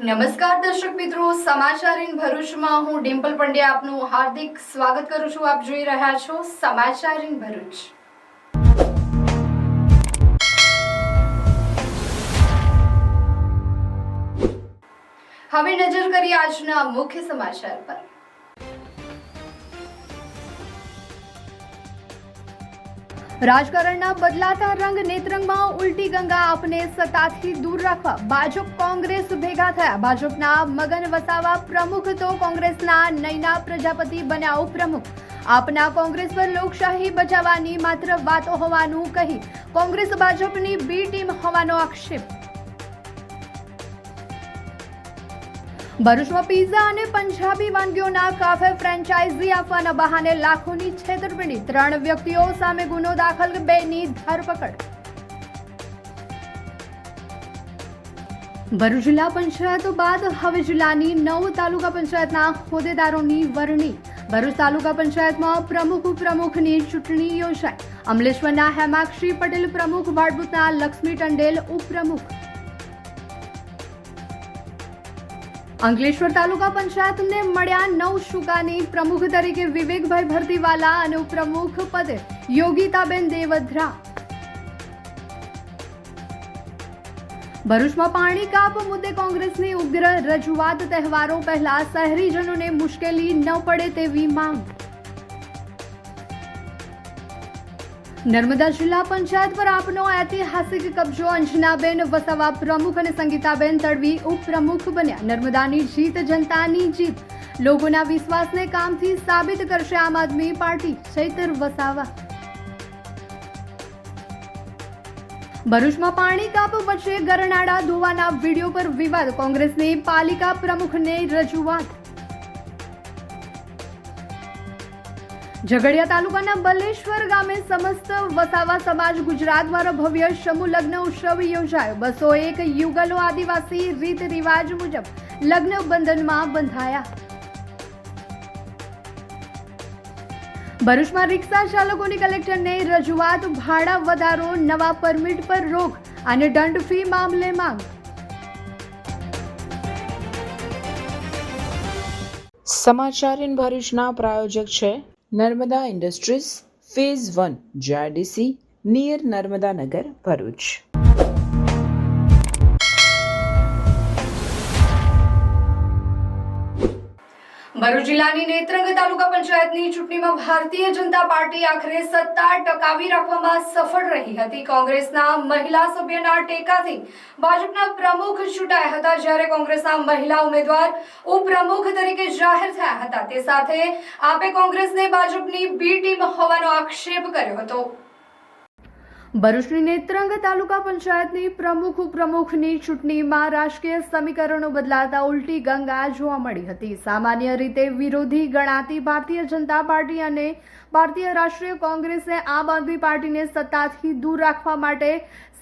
નમસ્કાર દર્શક મિત્રો, સમાચાર ઇન ભરૂચમાં હું ડિમ્પલ પંડ્યા આપનું હાર્દિક સ્વાગત કરું છું. આપ જોઈ રહ્યા છો સમાચાર ઇન ભરૂચ. હવે નજર કરીએ આજના મુખ્ય સમાચાર પર. રાજકારણના બદલાતા રંગ નેત્રંગમાં ઉલટી ગંગા આપને સત્તાથી દૂર રાખવા ભાજપ કોંગ્રેસ ભેગા થયા. ભાજપના મગન વસાવા પ્રમુખ તો કોંગ્રેસના નયના પ્રજાપતિ બન્યા ઉપપ્રમુખ. આપના કોંગ્રેસ પર લોકશાહી બચાવવાની માત્ર વાતો હોવાનું કહી કોંગ્રેસ ભાજપની બી ટીમ હોવાનો આક્ષેપ. ભરૂચમાં પિઝા અને પંજાબી વાનગીઓના કાફે ફ્રેન્ચાઇઝી આપવાના બહાને લાખોની છેતરપિંડી. 3 વ્યક્તિઓ સામે ગુનો દાખલ, 2ની ધરપકડ. ભરૂચ જિલ્લા પંચાયત બાદ હવે જિલ્લાની 9 તાલુકા પંચાયતના હોદ્દેદારોની વરણી. ભરૂચ તાલુકા પંચાયતમાં પ્રમુખ ઉપપ્રમુખની ચૂંટણી યોજાઈ. અમલેશ્વરના હેમાક્ષી પટેલ પ્રમુખ, ભાડભૂતના લક્ષ્મી ટંડેલ ઉપપ્રમુખ. અંકલેશ્વર તાલુકા પંચાયતને મળ્યા 9 શુકાની. પ્રમુખ તરીકે વિવેકભાઈ ભરતીવાલા અને ઉપપ્રમુખ પદે યોગિતાબેન દેવધ્રા. ભરૂચમાં પાણી કાપ મુદ્દે કોંગ્રેસની ઉગ્ર રજૂઆત. તહેવારો પહેલા શહેરીજનોને મુશ્કેલી ન પડે તેવી માંગ. નર્મદા જિલ્લા પંચાયત પર આપનો ઐતિહાસિક કબજો. અંજનાબેન વસાવા પ્રમુખ અને સંગીતાબેન તડવી ઉપપ્રમુખ બન્યા. નર્મદાની જીત જનતાની જીત. લોકોના વિશ્વાસને કામથી સાબિત કરશે આમ આદમી પાર્ટી. ચૈતર વસાવા. ભરૂચમાં પાણી કાપ વચ્ચે ગરનાળા ધોવાના વિડીયો પર વિવાદ. કોંગ્રેસની પાલિકા પ્રમુખને રજૂઆત. ઝઘડિયા તાલુકાના બલેશ્વર ગામે સમસ્ત વસાવા સમાજ ગુજરાત દ્વારા ભવ્ય સમૂહ લગ્ન ઉત્સવ યોજાયો. 201 યુગલો આદિવાસી રીત રિવાજ મુજબ લગ્ન બંધનમાં બંધાયા. ભરૂચમાં રિક્ષા ચાલકોની કલેક્ટરને રજૂઆત. ભાડા વધારો, નવા પરમિટ પર રોક અને દંડ ફી મામલે માંગ. સમાચાર ઇન ભરૂચના પ્રાયોજક છે Narmada industries phase 1 GIDC near Narmada Nagar Bharuch. Bharuch જિલ્લાની નેત્રંગ તાલુકા પંચાયતની ચૂંટણીમાં ભારતીય જનતા પાર્ટી આખરે સત્તા ટકાવી રાખવામાં સફળ રહી હતી. કોંગ્રેસના મહિલા સભ્યના ટેકાથી ભાજપના પ્રમુખ ચૂંટાયા હતા, જ્યારે કોંગ્રેસના મહિલા ઉમેદવાર ઉપપ્રમુખ તરીકે જાહેર થયા હતા. તે સાથે આપે કોંગ્રેસને ભાજપની બી ટીમ હોવાનો આક્ષેપ કર્યો હતો. ભરૂચની નેત્રંગ તાલુકા પંચાયતની પ્રમુખ ઉપપ્રમુખની ચૂંટણીમાં રાજકીય સમીકરણો બદલાતા ઉલટી ગંગા જોવા મળી હતી. સામાન્ય રીતે વિરોધી ગણાતી ભારતીય જનતા પાર્ટી અને ભારતીય રાષ્ટ્રીય કોંગ્રેસે આમ આદમી પાર્ટીને સત્તાથી દૂર રાખવા માટે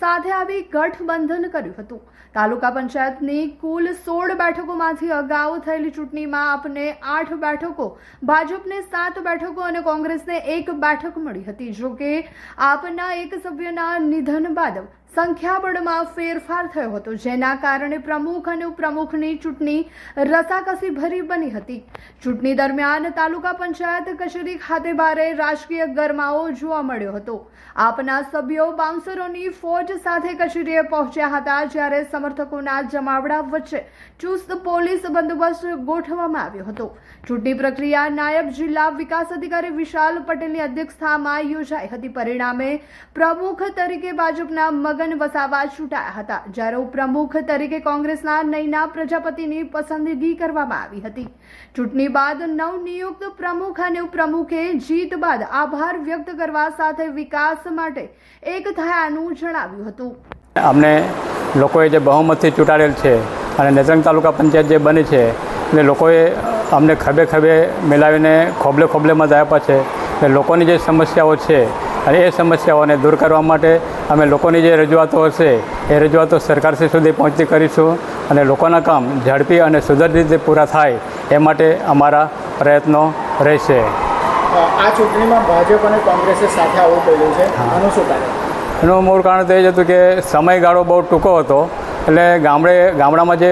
સાથે આવી ગઠબંધન કર્યું હતું. તાલુકા પંચાયતની કુલ 16 બેઠકોમાંથી અગાઉ થયેલી ચૂંટણીમાં આપને 8 બેઠકો, ભાજપને 7 બેઠકો અને કોંગ્રેસને 1 બેઠક મળી હતી. જોકે આપના એક સભ્યના નિધન બાદ સંખ્યાબળમાં ફેરફાર થયો હતો, જેના કારણે પ્રમુખ અને ઉપપ્રમુખની ચૂંટણી રસાકસી ભરી બની હતી. ચૂંટણી દરમિયાન તાલુકા પંચાયત કચેરી ખાતે ભારે રાજકીય ગરમાવો જોવા મળ્યો હતો. આપના સભ્યો બાઉન્સરોની ફોજ સાથે કચેરીએ પહોંચ્યા હતા, જ્યારે સમર્થકોના જમાવડા વચ્ચે ચુસ્ત પોલીસ બંદોબસ્ત ગોઠવવામાં આવ્યો હતો. ચૂંટણી પ્રક્રિયા નાયબ જિલ્લા વિકાસ અધિકારી વિશાલ પટેલની અધ્યક્ષતામાં યોજાઈ હતી. પરિણામે પ્રમુખ તરીકે ભાજપના મગન વસાવા ચૂંટાયા હતા, જ્યારે ઉપપ્રમુખ તરીકે કોંગ્રેસના નયના પ્રજાપતિની પસંદગી કરવામાં આવી હતી. ચૂંટણી બાદ નવનિયુક્ત પ્રમુખ અને ઉપપ્રમુખે જીત બાદ આભાર વ્યક્ત કરવા સાથે વિકાસ માટે એક થયાનું જણાવ્યું હતું. અમને લોકોએ જે બહુમતથી ચૂંટાડેલ છે અને નેત્રંગ તાલુકા પંચાયત જે બની છે એટલે લોકોએ અમને ખભે ખભે મિલાવીને ખોબલે ખોબલે મત આપ્યા છે. એટલે લોકોની જે સમસ્યાઓ છે અને એ સમસ્યાઓને દૂર કરવા માટે અમે લોકોની જે રજૂઆતો હશે એ રજૂઆતો સરકારશ્રી સુધી પહોંચતી કરીશું અને લોકોના કામ ઝડપી અને સુધર રીતે પૂરા થાય એ માટે અમારા પ્રયત્નો રહેશે. આ ચૂંટણીમાં ભાજપ અને કોંગ્રેસે સાથે આવવું પડ્યું છે, આનું શું કારણ? એનું મૂળ કારણ તો એ જ હતું કે સમયગાળો બહુ ટૂંકો હતો એટલે ગામડામાં જે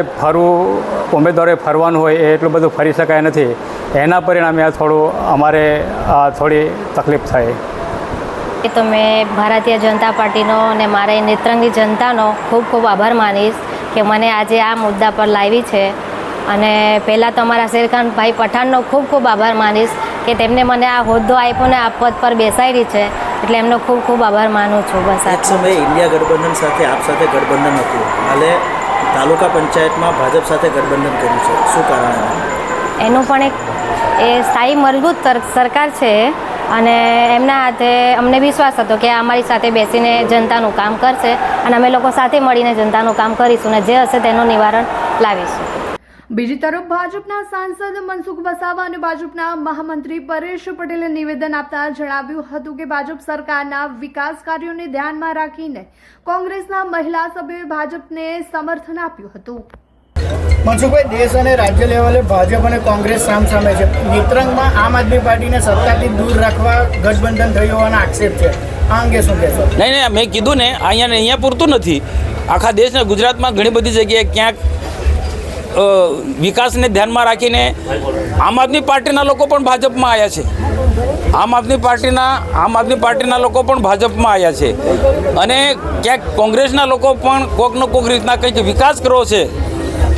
ઉમેદવારોએ ફરવાનું હોય એ એટલું બધું ફરી શકાય નથી. એના પરિણામે આ અમારે થોડી તકલીફ થાય. એ તો મેં ભારતીય જનતા પાર્ટીનો અને મારા નેત્રંગી જનતાનો ખૂબ ખૂબ આભાર માનીશ કે મને આજે આ મુદ્દા પર લાવી છે. અને પહેલાં તો અમારા શેરખાનભાઈ પઠાણનો ખૂબ ખૂબ આભાર માનીશ કે તેમને મને આ હોદ્દો આપ્યો ને આ પદ પર બેસાડી છે, એટલે એમનો ખૂબ ખૂબ આભાર માનું છું. બસ એક સમયે ઇન્ડિયા ગઠબંધન સાથે આપ સાથે ગઠબંધન હતું, હાલે તાલુકા પંચાયતમાં ભાજપ સાથે ગઠબંધન કર્યું છે, શું કારણ? એનું પણ એક સ્થાયી મજબૂત સરકાર છે અને એમના હાથે અમને વિશ્વાસ હતો કે અમારી સાથે બેસીને જનતાનું કામ કરશે અને અમે લોકો સાથે મળીને જનતાનું કામ કરીશું અને જે હશે તેનું નિવારણ લાવીશું. બીજી તરફ ભાજપના સાંસદ મનસુખ વસાવા અને ભાજપના મહામંત્રી પરેશ પટેલે નિવેદન આપતા જણાવ્યું હતું કે ભાજપ સરકારના વિકાસ કાર્યોને ધ્યાનમાં રાખીને કોંગ્રેસના મહિલા સભ્યોએ ભાજપને સમર્થન આપ્યું હતું. મનસુખભાઈ, દેશ અને રાજ્ય લેવલે ભાજપ અને કોંગ્રેસ સામસામે છે. નેત્રંગમાં આમ આદમી પાર્ટીને સત્તાથી દૂર રાખવા ગઠબંધન થયું હોવાના આક્ષેપ છે. આ અંગે શું કહેશો? નહીં, મેં કીધું ને, અહીંયા પૂરતું નથી. આખા દેશના ગુજરાતમાં ઘણી બધી જગ્યાએ ક્યાંક વિકાસને ધ્યાનમાં રાખીને આમ આદમી પાર્ટીના લોકો પણ ભાજપમાં આવ્યા છે. આમ આદમી પાર્ટીના લોકો પણ ભાજપમાં આવ્યા છે અને ક્યાંક કોંગ્રેસના લોકો પણ કોઈકનો કોઈક રીતના કંઈક વિકાસ કરવો છે,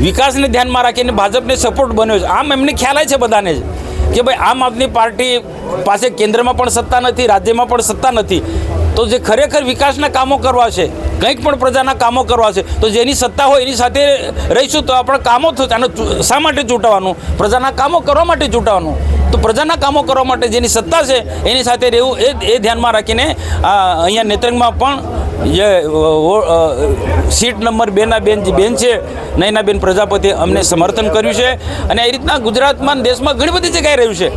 વિકાસને ધ્યાનમાં રાખીને ભાજપને સપોર્ટ બન્યો છે. આમ એમને ખ્યાલ છે બધાને જ કે ભાઈ આમ આદમી પાર્ટી પાસે કેન્દ્રમાં પણ સત્તા નથી, રાજ્યમાં પણ સત્તા નથી, તો જે ખરેખર વિકાસના કામો કરવા છે, કંઈક પણ પ્રજાના કામો કરવા છે, તો જેની સત્તા હોય એની સાથે રહીશું તો આપણે કામો થશે. અને શા માટે ચૂંટવાનું? પ્રજાના કામો કરવા માટે ચૂંટવાનું. તો પ્રજાના કામો કરવા માટે જેની સત્તા છે એની સાથે રહેવું એ ધ્યાનમાં રાખીને અહીંયા નેત્રંગમાં પણ જે સીટ નંબર 2ના બેન છે નયનાબેન પ્રજાપતિ, અમને સમર્થન કર્યું છે. અને એ રીતના ગુજરાતમાં દેશમાં ઘણી બધી જગ્યાએ રહ્યું છે.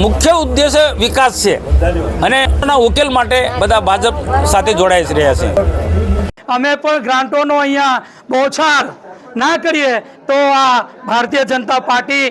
મુખ્ય ઉદ્દેશ્ય વિકાસ છે અને એના ઉકેલ માટે બધા ભાજપ સાથે જોડાઈ રહ્યા છે. અમે પણ ગ્રાન્ટોનો અહીંયા બોછાર ના કરીએ તો આ ભારતીય જનતા પાર્ટી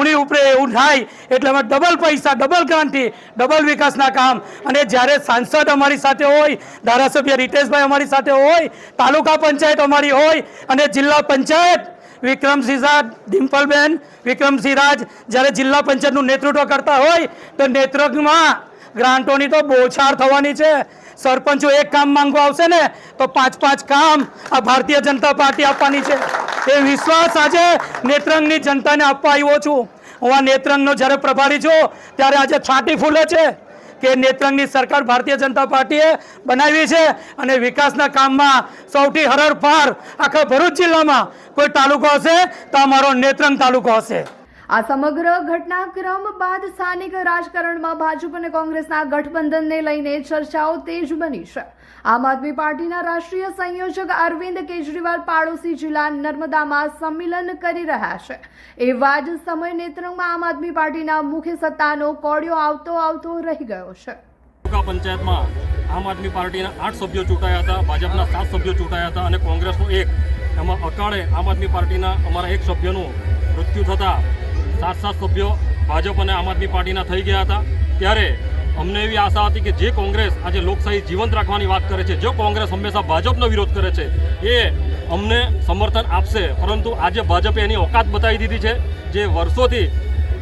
ઉની ઉપરે એવું થાય, એટલે અમે ડબલ પૈસા, ડબલ ગ્રાન્ટથી ડબલ વિકાસના કામ. અને જ્યારે સાંસદ અમારી સાથે હોય, ધારાસભ્ય રીતેશભાઈ અમારી સાથે હોય, તાલુકા પંચાયત અમારી હોય અને જિલ્લા પંચાયત વિક્રમસિંહ રાજ, ડિમ્પલબેન વિક્રમસિંહ રાજ જ્યારે જિલ્લા પંચાયતનું નેતૃત્વ કરતા હોય તો નેતૃત્વમાં ગ્રાન્ટોની તો બોછાર થવાની છે. સરપંચો એક કામ માંગવા આવશે ને તો 5 કામ આ ભારતીય જનતા પાર્ટી આપવાની છે. એ વિશ્વાસ આજે નેત્રંગની જનતાને આપવા આવ્યો છું. હું આ નેત્રંગનો જ્યારે પ્રભારી છું ત્યારે આજે છાતી ફૂલે છે કે નેત્રંગની સરકાર ભારતીય જનતા પાર્ટીએ બનાવી છે અને વિકાસના કામમાં સૌથી હરણફાળ આખા ભરૂચ જિલ્લામાં કોઈ તાલુકો હશે તો અમારો નેત્રંગ તાલુકો હશે. આ સમગ્ર ઘટનાક્રમ બાદ સ્થાનિક રાજકારણમાં ભાજપ અને કોંગ્રેસના ગઠબંધનને લઈને ચર્ચાઓ તેજ બની છે. આમ આદમી પાર્ટીના રાષ્ટ્રીય સંયોજક અરવિંદ કેજરીવાલ પાડોશી જિલ્લા નર્મદામાં સંમેલન કરી રહ્યા છે. એવા જ સમયે નેત્રંગમાં આમ આદમી પાર્ટીના મુખ્ય સત્તાનો કોડિયો આવતો રહી ગયો છે. તાલુકા પંચાયતમાં આમ આદમી પાર્ટીના 8 સભ્યો ચૂંટાયા હતા, ભાજપના 7 સભ્યો ચૂંટાયા હતા અને કોંગ્રેસનો 1. એમાં અકાળે આમ આદમી પાર્ટીના અમારા 1 સભ્યનું મૃત્યુ થતાં 7 સભ્યો ભાજપ અને આમ આદમી પાર્ટીના થઈ ગયા હતા. ત્યારે અમને એવી આશા હતી કે જે કોંગ્રેસ આજે લોકશાહી જીવંત રાખવાની વાત કરે છે, જો કોંગ્રેસ હંમેશા ભાજપનો વિરોધ કરે છે, એ અમને સમર્થન આપશે. પરંતુ આજે ભાજપે એની ઓકાત બતાવી દીધી છે. જે વર્ષોથી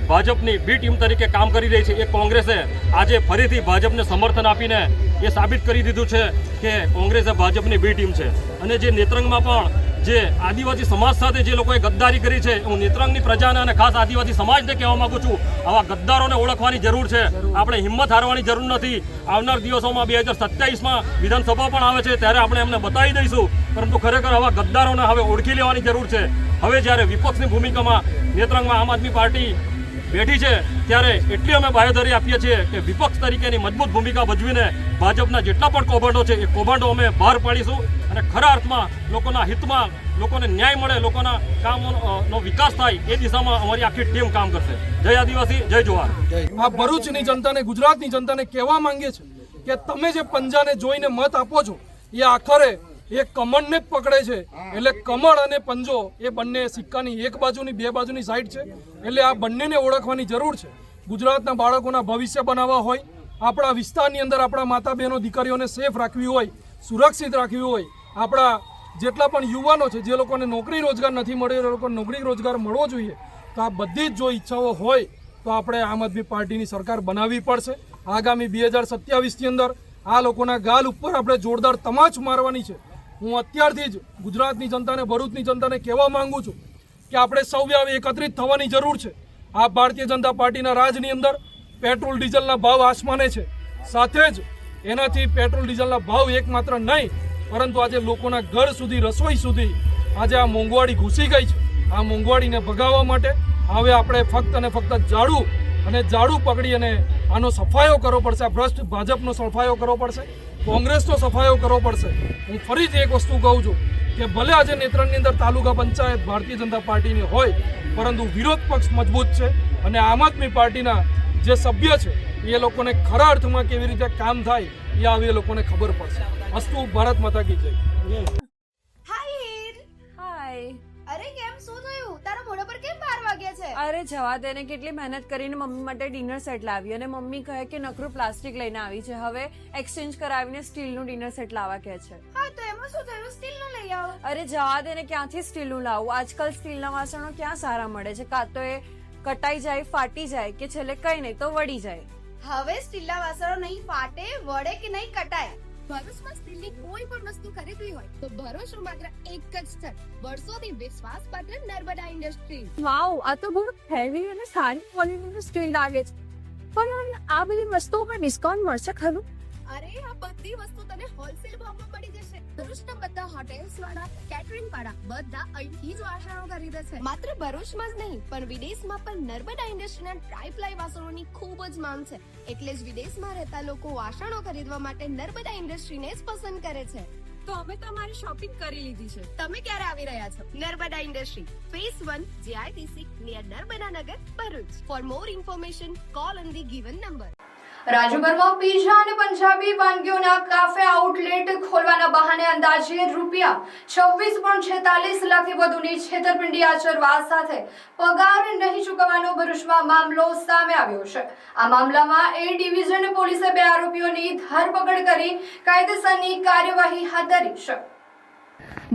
ભાજપની બી ટીમ તરીકે કામ કરી રહી છે, એ કોંગ્રેસે આજે ફરીથી ભાજપને સમર્થન આપીને એ સાબિત કરી દીધું છે કે કોંગ્રેસ ભાજપની બી ટીમ છે. અને જે નેત્રંગમાં પણ જે આદિવાસી સમાજ સાથે જે લોકોએ ગદ્દારી કરી છે, હું નેત્રંગની પ્રજાને અને ખાસ આદિવાસી સમાજને કહેવા માગું છું, આવા ગદ્દારોને ઓળખવાની જરૂર છે. આપણે હિંમત હારવાની જરૂર નથી. આવનાર દિવસોમાં 2027માં વિધાનસભા પણ આવે છે, ત્યારે આપણે એમને બતાવી દઈશું. પરંતુ ખરેખર આવા ગદ્દારોને હવે ઓળખી લેવાની જરૂર છે. હવે જ્યારે વિપક્ષની ભૂમિકામાં નેત્રંગમાં આમ આદમી પાર્ટી બેઠી છે, ત્યારે એટલી અમે બાહેધરી આપીએ છીએ કે વિપક્ષ તરીકેની મજબૂત ભૂમિકા ભજવીને ભાજપના જેટલા પણ કૌભાંડો છે એ કૌભાંડો અમે બહાર પાડીશું અને ખરા અર્થમાં લોકોના હિતમાં, લોકોને ન્યાય મળે, લોકોના કામોનો વિકાસ થાય એ દિશામાં અમારી આખી ટીમ કામ કરશે. જય આદિવાસી, જય જોહાર. આ ભરૂચની જનતાને, ગુજરાતની જનતાને કહેવા માંગે છે કે તમે જે પંજાને જોઈને મત આપો છો એ આખરે એ કમળને જ પકડે છે. એટલે કમળ અને પંજો એ બંને સિક્કાની એક બાજુની, 2 બાજુની સાઈડ છે. એટલે આ બંનેને ઓળખવાની જરૂર છે. ગુજરાતના બાળકોના ભવિષ્ય બનાવવા હોય, આપણા વિસ્તારની અંદર આપણા માતા બહેનો દીકરીઓને સેફ રાખવી હોય, સુરક્ષિત રાખવી હોય, આપણા જેટલા પણ યુવાનો છે, જે લોકોને નોકરી રોજગાર નથી મળ્યો, એ લોકોને નોકરી રોજગાર મળવો જોઈએ. તો આ બધી જ જો ઈચ્છાઓ હોય તો આપણે આમ આદમી પાર્ટીની સરકાર બનાવવી પડશે. આગામી 2027ની અંદર આ લોકોના ગાલ ઉપર આપણે જોરદાર તમાચ મારવાની છે. હું અત્યારથી જ ગુજરાતની જનતાને, ભરૂચની જનતાને કહેવા માંગુ છું કે આપણે સૌએ એકત્રિત થવાની જરૂર છે. આ ભારતીય જનતા પાર્ટીના રાજની અંદર પેટ્રોલ ડીઝલના ભાવ આસમાને છે. સાથે જ એનાથી પેટ્રોલ ડીઝલના ભાવ એકમાત્ર નહીં, પરંતુ આજે લોકોના ઘર સુધી, રસોઈ સુધી આજે આ મોંઘવારી ઘૂસી ગઈ છે. આ મોંઘવારીને ભગાવવા માટે હવે આપણે ફક્ત અને ફક્ત ઝાડુ પકડી અને આનો સફાયો કરવો પડશે. આ ભ્રષ્ટ ભાજપનો સફાયો કરવો પડશે, કોંગ્રેસનો સફાયો કરવો પડશે. હું ફરીથી એક વસ્તુ કહું છું કે ભલે આજે નેત્રંગની અંદર તાલુકા પંચાયત ભારતીય જનતા પાર્ટીની હોય, પરંતુ વિરોધ પક્ષ મજબૂત છે અને આમ આદમી પાર્ટીના જે સભ્ય છે એ લોકોને ખરા અર્થમાં કેવી રીતે કામ થાય એ હવે એ લોકોને ખબર પડશે. અસ્તુ ભારત માતા કી જય. હાય. અરે કેમ, શું થયું? તારા મોઢા પર કેમ 12 વાગ્યા છે? અરે જવા દે ને, કેટલી મહેનત કરીને મમ્મી માટે ડિનર સેટ લાવી અને મમ્મી કહે કે નકરું પ્લાસ્ટિક લઈને આવી છે, હવે એક્સચેન્જ કરાવીને સ્ટીલનું ડિનર સેટ લાવવા કહે છે. હા તો એમાં શું થયું? સ્ટીલનું લઈ આવો. અરે જવા દે ને, ક્યાંથી સ્ટીલનું લાવું? આજકાલ સ્ટીલના વાસણો ક્યાં સારા મળે છે? કાં તો એ કટાઈ જાય, ફાટી જાય, કે છેલ્લે કઈ નહીં તો વળી જાય. હવે સ્ટીલના વાસણો નહીં ફાટે, વળે કે નહીં કટાય. ભરૂચમાં સ્ટીલની કોઈ પણ વસ્તુ ખરીદવી હોય તો ભરૂચનું માત્ર એક જ સ્થળ, વર્ષોથી વિશ્વાસપાત્ર નર્મદા ઇન્ડસ્ટ્રીઝ. વાવ, આ તો બહુ હેવી અને સારી ક્વોલિટીનું સ્ટીલ લાગે છે. પણ આ બધી વસ્તુઓ પર ડિસ્કાઉન્ટ મળશે ખરું? અરે આ બધી વસ્તુ તને હોલસેલ ભાવમાં મળી જશે. ભરૂચના બધા હોટેલ્સ વાળા, કેટરિંગ વાળા બધા અહીંથી જ વાસણો ખરીદે છે. માત્ર ભરૂચમાં જ નહીં પણ વિદેશમાં પણ નર્મદા ઇન્ડસ્ટ્રીના ટ્રાયપ્લાય વાસણોની ખૂબ જ માંગ છે. એટલે જ વિદેશમાં રહેતા લોકો વાસણો ખરીદવા માટે નર્મદા ઇન્ડસ્ટ્રીને જ પસંદ કરે છે. તો અમે તમારી શોપિંગ કરી લીધી છે. તમે ક્યારે આવી રહ્યા છો? Narmada industry phase 1 JITC near Narmada Nagar, Bharuch. For more information call on the given number. રાજ્યભરમાં પીઝા અને પંજાબી વાનગીઓના કાફે આઉટલેટ ખોલવાના બહાને અંદાજે ₹26.46 લાખથી વધુની છેતરપિંડી આચરવા સાથે પગાર નહીં ચૂકવવાનો ભરૂચમાં મામલો સામે આવ્યો છે. આ મામલામાં એ ડિવિઝન પોલીસે 2 આરોપીઓની ધરપકડ કરી કાયદેસરની કાર્યવાહી હાથ ધરી છે.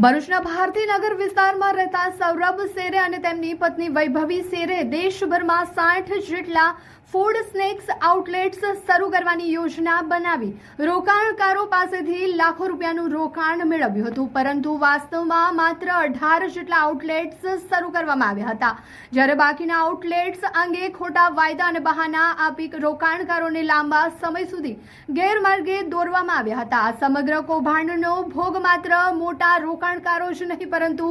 ભરૂચના ભારતીનગર વિસ્તારમાં રહેતા સૌરભ શેરે અને તેમની પત્ની વૈભવી શેરે દેશભરમાં 60 જેટલા ફૂડ સ્નેક્સ આઉટલેટ્સ શરૂ કરવાની યોજના બનાવી રોકાણકારો પાસેથી લાખો રૂપિયાનું રોકાણ મેળવ્યું હતું, પરંતુ વાસ્તવમાં માત્ર 18 જેટલા આઉટલેટ્સ શરૂ કરવામાં આવ્યા હતા. જ્યારે બાકીના આઉટલેટ્સ અંગે ખોટા વાયદા અને બહાના આપી રોકાણકારોને લાંબા સમય સુધી ગેરમાર્ગે દોરવામાં આવ્યા હતા. આ સમગ્ર કૌભાંડનો ભોગ માત્ર મોટા રોકાણકારો જ નહીં પરંતુ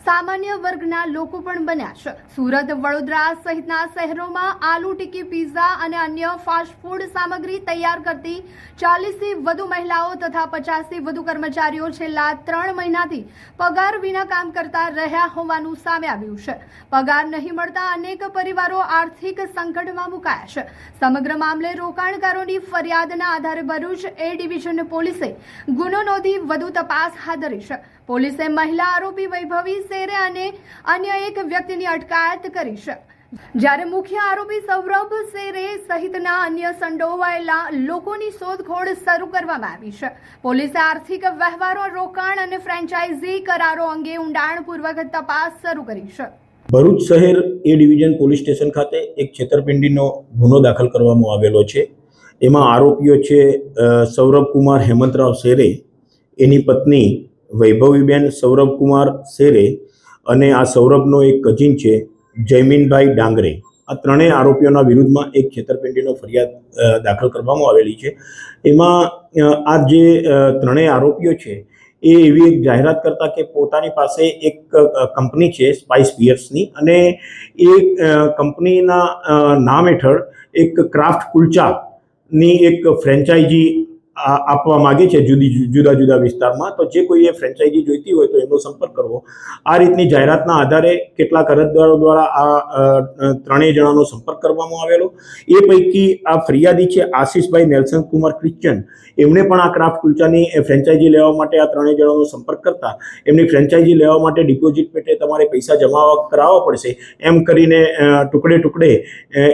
સામાન્ય વર્ગના લોકો પણ બન્યા છે. સુરત, વડોદરા સહિતના શહેરોમાં આલુ ટિક્કી, પિઝા અને અન્ય ફાસ્ટ ફૂડ સામગ્રી તૈયાર કરતી 40થી વધુ મહિલાઓ તથા 50થી વધુ કર્મચારીઓ છેલ્લા 3 મહિનાથી પગાર વિના કામ કરતા રહ્યા હોવાનું સામે આવ્યું છે. પગાર નહીં મળતા અનેક પરિવારો આર્થિક સંકટમાં મુકાયા છે. સમગ્ર મામલે રોકાણકારોની ફરિયાદના આધારે ભરૂચ એ ડિવિઝન પોલીસે ગુનો નોંધી વધુ તપાસ હાથ ધરી છે. પોલીસે મહિલા આરોપી વૈભવી શેરે અને અન્ય એક વ્યક્તિની અટકાયત કરી છે, જ્યારે મુખ્ય આરોપી સૌરભ શેરે સહિતના અન્ય સંડોવાયેલા લોકોની શોધખોળ શરૂ કરવામાં આવી છે. પોલીસે આર્થિક વ્યવહારો, રોકાણ અને ફ્રેન્ચાઇઝી કરારો અંગે ઊંડાણપૂર્વક તપાસ શરૂ કરી છે. ભરૂચ શહેર એ ડિવિઝન પોલીસ સ્ટેશન ખાતે એક છેતરપિંડીનો ગુનો દાખલ કરવામાં આવેલો છે. એમાં આરોપીઓ છે સૌરભ કુમાર હેમંતરાવ શેરે, એની પત્ની વૈભવીબેન સૌરભ કુમાર શેરે અને આ સૌરભનો એક કઝિન છે જયમીનભાઈ ડાંગરે. આ ત્રણેય આરોપીઓના વિરુદ્ધમાં એક છેતરપિંડીનો ફરિયાદ દાખલ કરવામાં આવેલી છે. એમાં આ જે ત્રણેય આરોપીઓ છે એ એવી એક જાહેરાત કરતા કે પોતાની પાસે એક કંપની છે સ્પાઇસ બિયર્સની, અને એ કંપનીના નામ હેઠળ એક ક્રાફ્ટ કુલચાની એક ફ્રેન્ચાઇઝી આપવા માગે છે જુદા જુદા વિસ્તારમાં. તો જે કોઈએ ફ્રેન્ચાઇઝી જોઈતી હોય તો એમનો સંપર્ક કરવો. આ રીતની જાહેરાતના આધારે કેટલાક અરજદારો દ્વારા આ ત્રણેય જણાનો સંપર્ક કરવામાં આવેલો. એ પૈકી આ ફરિયાદી છે આશીષભાઈ નેલ્સન કુમાર ક્રિશ્ચન, એમણે પણ આ ક્રાફ્ટ કુલચાની ફ્રેન્ચાઇઝી લેવા માટે આ ત્રણેય જણાનો સંપર્ક કરતા એમની ફ્રેન્ચાઇઝી લેવા માટે ડિપોઝિટ પેટે તમારે પૈસા જમા કરાવવા પડશે એમ કરીને ટુકડે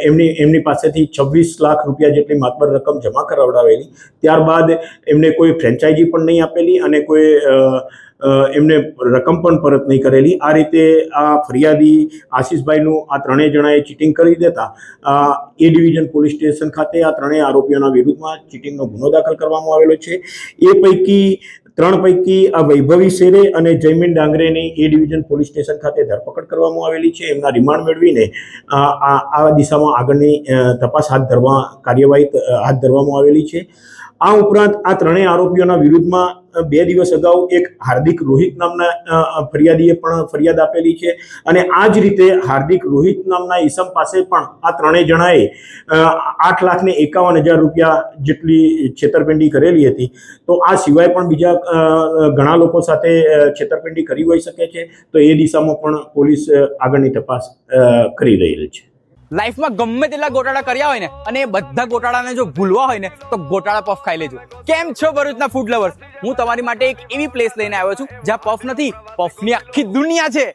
એમની પાસેથી 26 લાખ રૂપિયા જેટલી માતબર રકમ જમા કરાવડાવેલી. ત્યારબાદ ત્યારબાદ એમને કોઈ ફ્રેન્ચાઇઝી પણ નહીં આપેલી અને કોઈ એમને રકમ પણ પરત નહીં કરેલી. આ રીતે આ ફરિયાદી આશીષભાઈનું આ ત્રણેય જણાએ ચીટિંગ કરી દેતા એ ડિવિઝન પોલીસ સ્ટેશન ખાતે આ ત્રણેય આરોપીઓના વિરુદ્ધમાં ચીટિંગનો ગુનો દાખલ કરવામાં આવેલો છે. એ પૈકી 3 પૈકી આ વૈભવી શેરે અને જયમીન ડાંગરેની એ ડિવિઝન પોલીસ સ્ટેશન ખાતે ધરપકડ કરવામાં આવેલી છે. એમના રિમાન્ડ મેળવીને આ દિશામાં આગળની તપાસ કાર્યવાહી હાથ ધરવામાં આવેલી છે. આ ઉપરાંત આ ત્રણેય આરોપીઓના વિરુદ્ધમાં 2 દિવસ અગાઉ એક હાર્દિક રોહિત નામના ફરિયાદીએ પણ ફરિયાદ આપેલી છે અને આ જ રીતે હાર્દિક રોહિત નામના ઈસમ પાસે પણ આ ત્રણેય જણાએ 8,51,000 રૂપિયા જેટલી છેતરપિંડી કરેલી હતી. તો આ સિવાય પણ બીજા ઘણા લોકો સાથે છેતરપિંડી કરી હોઈ શકે છે. તો એ દિશામાં પણ પોલીસ આગળની તપાસ કરી રહી છે. લાઈફમાં ગમે તેટલા ગોટાળા કર્યા હોય ને અને એ બધા ગોટાળાને જો ભૂલવા હોય ને તો ગોટાળા પફ ખાઈ લેજો. કેમ છો ભરૂચના ફૂડ લવર્સ? હું તમારી માટે એક એવી પ્લેસ લઈને આવ્યો છું જ્યાં પફ નથી, પફની આખી દુનિયા છે.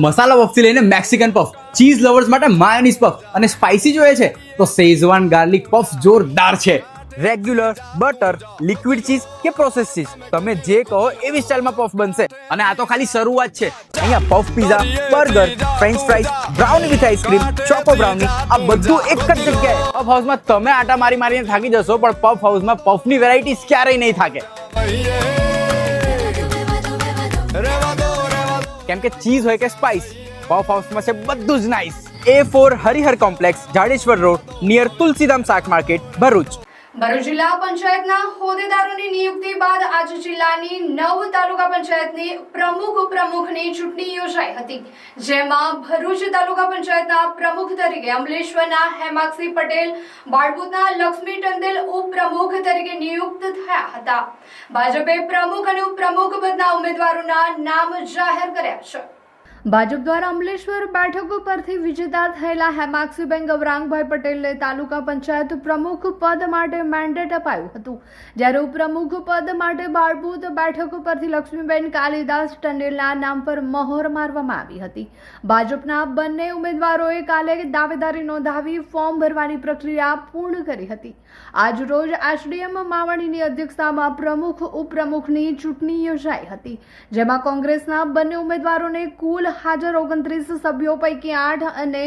મસાલા પફથી લઈને મેક્સિકન પફ, ચીઝ લવર્સ માટે માયોનીઝ પફ અને સ્પાઇસી જોઈએ છે તો શેઝવાન ગાર્લિક પફ જોરદાર છે. રેગ્યુલર, બટર, લિક્વિડ ચીઝ કે પ્રોસેસ ચીઝ, તમે જે કહો એવી સ્ટાઇલમાં પફ બનશે. અને આ તો ખાલી શરૂઆત છે. અહીંયા puff pizza, burger, French fries, brownie with ice cream, choco brownie, આ બધું એક જ જગ્યાએ. પફ હાઉસમાં તમે આટા મારીને થાકી જશો, પણ પફ હાઉસમાં પફની વેરાયટીઝ ક્યારેય નહીં થાકે. કેમ કે ચીઝ હોય કે સ્પાઇસ, પફ હાઉસમાં છે બધું જ nice. A4 Harihar complex, Jadeshwar road, near Tulsidham શાક માર્કેટ, ભરૂચ. ભરૂચ જિલ્લા પંચાયતના હોદ્દેદારોની નિયુક્તિ બાદ આજે જિલ્લાની 9 તાલુકા પંચાયતની પ્રમુખની ચૂંટણી યોજાઈ હતી, જેમાં ભરૂચ તાલુકા પંચાયતના પ્રમુખ તરીકે અમલેશ્વરના હેમાક્ષી પટેલ, બાળબુતના લક્ષ્મી ટંડેલ ઉપપ્રમુખ તરીકે નિયુક્ત થયા હતા. ભાજપે પ્રમુખ અને ઉપપ્રમુખ પદના ઉમેદવારોના નામ જાહેર કર્યા છે. ભાજપ દ્વારા અમલેશ્વર બેઠક પરથી વિજેતા થયેલા હેમાક્ષીબેન ગૌરાંગભાઈ પટેલને તાલુકા પંચાયત પ્રમુખ પદ માટે મેન્ડેટ અપાયું હતું, જ્યારે ઉપપ્રમુખ પદ માટે બાળબુત બેઠક પરથી લક્ષ્મીબેન કાલિદાસ ટંડેલના નામ પર મહોર મારવામાં આવી હતી. ભાજપના બંને ઉમેદવારોએ કાલે દાવેદારી નોંધાવી ફોર્મ ભરવાની પ્રક્રિયા પૂર્ણ કરી હતી. આજ રોજ એસડીએમ માવાણીની અધ્યક્ષતામાં પ્રમુખ ઉપપ્રમુખની ચૂંટણી યોજાઈ હતી, જેમાં કોંગ્રેસના બંને ઉમેદવારોને કુલ હાજર 29 સભ્યો પૈકી 8 અને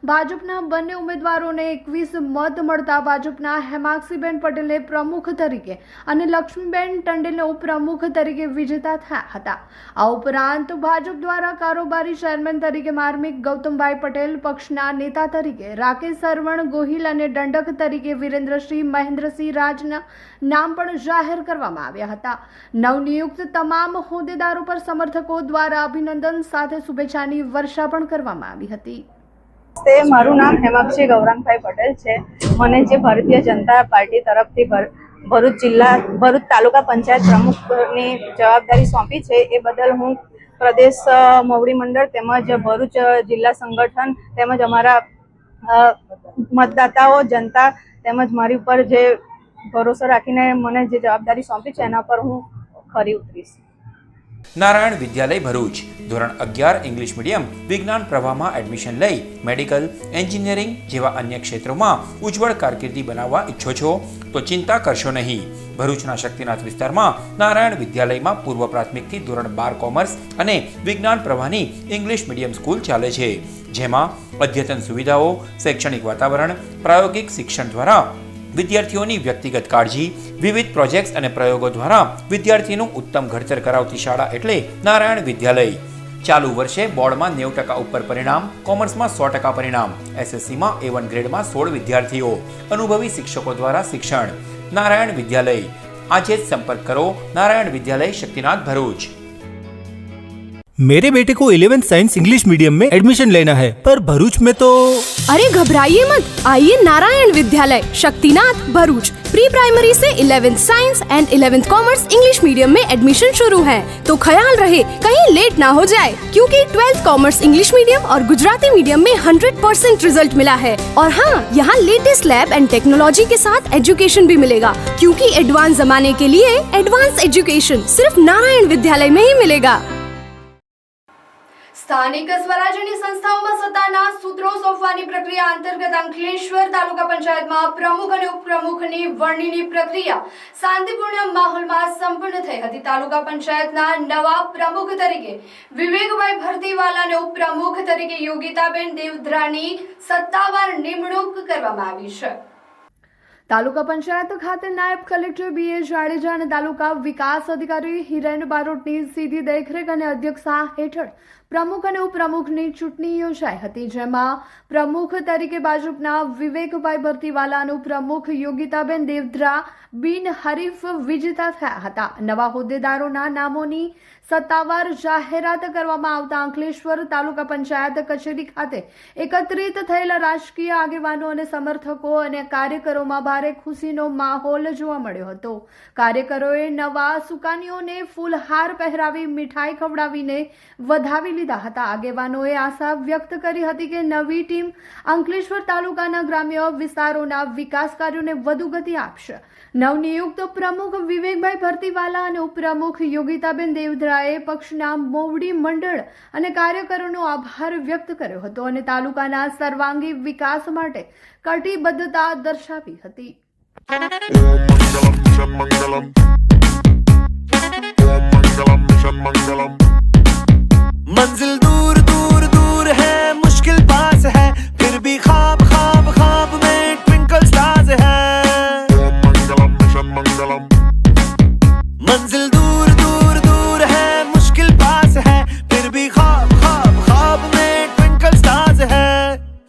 ભાજપના બંને ઉમેદવારોને 21 મત મળતા ભાજપના હેમાક્ષીબેન પટેલને પ્રમુખ તરીકે અને લક્ષ્મીબેન ટંડેલને ઉપપ્રમુખ તરીકે વિજેતા થયા હતા. આ ઉપરાંત ભાજપ દ્વારા કારોબારી ચેરમેન તરીકે માર્મિક ગૌતમભાઈ પટેલ, પક્ષના નેતા તરીકે રાકેશ સરવણ ગોહિલ અને દંડક તરીકે વિરેન્દ્રસિંહ મહેન્દ્રસિંહ રાજના નામ પણ જાહેર કરવામાં આવ્યા હતા. નવનિયુક્ત તમામ હોદ્દેદારો પર સમર્થકો દ્વારા અભિનંદન સાથે શુભેચ્છાની વર્ષા પણ કરવામાં આવી હતી. મારું નામ હેમાક્ષી ગૌરાંગભાઈ પટેલ છે. મને જે ભારતીય જનતા પાર્ટી તરફથી ભરૂચ તાલુકા પંચાયત પ્રમુખની જવાબદારી સોંપી છે એ બદલ હું પ્રદેશ મોવડી મંડળ તેમજ ભરૂચ જિલ્લા સંગઠન તેમજ અમારા મતદાતાઓ, જનતા તેમજ મારી ઉપર જે ભરોસો રાખીને મને જે જવાબદારી સોંપી છે એના પર હું ખરી ઉતરીશ. નારાયણ વિદ્યાલય ભરૂચ ધોરણ 11 ઇંગ્લિશ મીડિયમ વિજ્ઞાન પ્રવાહમાં એડમિશન લઈ મેડિકલ, એન્જિનિયરિંગ જેવા અન્ય ક્ષેત્રોમાં ઉજ્જવળ કારકિર્દી બનાવવા ઈચ્છો છો તો ચિંતા કરશો નહીં. ભરૂચના શક્તિનાથ વિસ્તારમાં નારાયણ વિદ્યાલયમાં પૂર્વ પ્રાથમિકથી ધોરણ 12 કોમર્સ અને વિજ્ઞાન પ્રવાહની ઇંગ્લિશ મીડિયમ સ્કૂલ ચાલે છે, જેમાં અદ્યતન સુવિધાઓ, શૈક્ષણિક વાતાવરણ, પ્રાયોગિક શિક્ષણ દ્વારા વિદ્યાર્થીઓની વ્યક્તિગત કાળજી, વિવિધ પ્રોજેક્ટ્સ અને પ્રયોગો દ્વારા વિદ્યાર્થીનું ઉત્તમ ઘડતર કરાવતી શાળા એટલે નારાયણ વિદ્યાલય. ચાલુ વર્ષે બોર્ડમાં 90% ઉપર પરિણામ, કોમર્સમાં 100% પરિણામ, એસએસસીમાં A1 ગ્રેડમાં 16 વિદ્યાર્થીઓ, અનુભવી શિક્ષકો દ્વારા શિક્ષણ. नारायण विद्यालय आज ही संपर्क करो. नारायण विद्यालय शक्तिनाथ भरूच. मेरे बेटे को 11th साइंस इंग्लिश मीडियम में एडमिशन लेना है, पर भरूच में तो। अरे घबराइए मत, आइए नारायण विद्यालय शक्तिनाथ भरूच। प्री प्राइमरी से 11th science and 11th commerce English medium में एडमिशन शुरू है, तो ख्याल रहे कहीं लेट ना हो जाए, क्योंकि 12th कॉमर्स इंग्लिश मीडियम और गुजराती मीडियम में 100% रिजल्ट मिला है। और हाँ, यहाँ लेटेस्ट लैब एंड टेक्नोलॉजी के साथ एजुकेशन भी मिलेगा, क्योंकि एडवांस जमाने के लिए एडवांस एजुकेशन सिर्फ नारायण विद्यालय में ही मिलेगा। સ્થાનિક સ્વરાજ્યની સંસ્થાઓમાં સત્તાના સૂત્રો સોંપવાની પ્રક્રિયા અંતર્ગત અંકલેશ્વર તાલુકા પંચાયતમાં પ્રમુખ અને ઉપપ્રમુખની વરણીની પ્રક્રિયા શાંતિપૂર્ણ માહોલમાં સંપન્ન થઈ હતી. તાલુકા પંચાયતના નવા પ્રમુખ તરીકે વિવેકભાઈ ભરતીવાલા અને ઉપપ્રમુખ તરીકે યોગિતાબેન દેવધરાની સત્તાવાર નિમણૂક કરવામાં આવી છે. તાલુકા પંચાયત ખાતે નાયબ કલેક્ટર B.A. જાડેજા અને તાલુકા વિકાસ અધિકારી હિરેન બારોટની સીધી દેખરેખ અને અધ્યક્ષતા હેઠળ પ્રમુખ અને ઉપપ્રમુખની ચૂંટણી યોજાઈ હતી, જેમાં પ્રમુખ તરીકે ભાજપના વિવેકભાઈ ભરતીવાલા અને ઉપપ્રમુખ યોગિતાબેન દેવધરા બિનહરીફ વિજેતા થયા હતા. નવા હોદ્દેદારોના નામોની સત્તાવાર જાહેરાત કરવામાં આવતા અંકલેશ્વર તાલુકા પંચાયત કચેરી ખાતે એકત્રિત થયેલા રાજકીય આગેવાનો અને સમર્થકો અને કાર્યકરોમાં ભારે ખુશીનો માહોલ જોવા મળ્યો હતો. કાર્યકરોએ નવા સુકાનીઓને ફૂલહાર પહેરાવી મીઠાઈ ખવડાવીને વધાવી લીધા હતા. આગેવાનોએ આશા વ્યક્ત કરી હતી કે નવી ટીમ અંકલેશ્વર તાલુકાના ગ્રામ્ય વિસ્તારોના વિકાસ કાર્યોને વધુ ગતિ આપશે. નવનિયુક્ત પ્રમુખ વિવેકભાઈ ભરતીવાલા અને ઉપપ્રમુખ યોગિતાબેન દેવધરાએ પક્ષના મોવડી મંડળ અને કાર્યકરોનો આભાર વ્યક્ત કર્યો હતો અને તાલુકાના સર્વાંગી વિકાસ માટે કટિબદ્ધતા દર્શાવી હતી. मंजिल दूर दूर दूर है, मुश्किल पास है, फिर भी ख्वाब ख्वाब ख्वाब में ट्विंकल स्टार्स है. मंजिल दूर दूर दूर है, मुश्किल पास है, फिर भी ख्वाब ख्वाब ख्वाब में ट्विंकल स्टार्स है.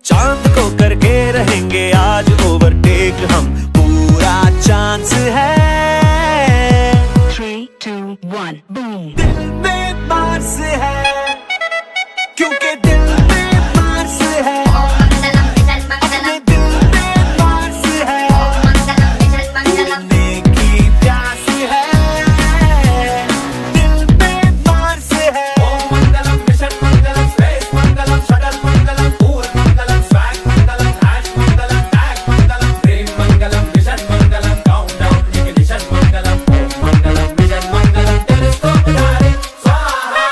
चांद को करके रहेंगे आज ओवरटेक हम, पूरा चांस है. 3, 2, 1 बूम. दिल में बार्स है, क्योंकि दिल में बार्स है, अपने दिल में बार्स है, ढूंढने की प्यास है, दिल में बार्स है. ओम मंगलम मिशन मंगलम स्पेस मंगलम शटल मंगलम पूर मंगलम स्वैग मंगलम हैश मंगलम टैग मंगलम प्रेम मंगलम मिशन मंगलम काउंटडाउन इग्निशन मंगलम ओम मंगलम मिशन मंगलम टेलीस्कोप उड़ाए स्वाहा.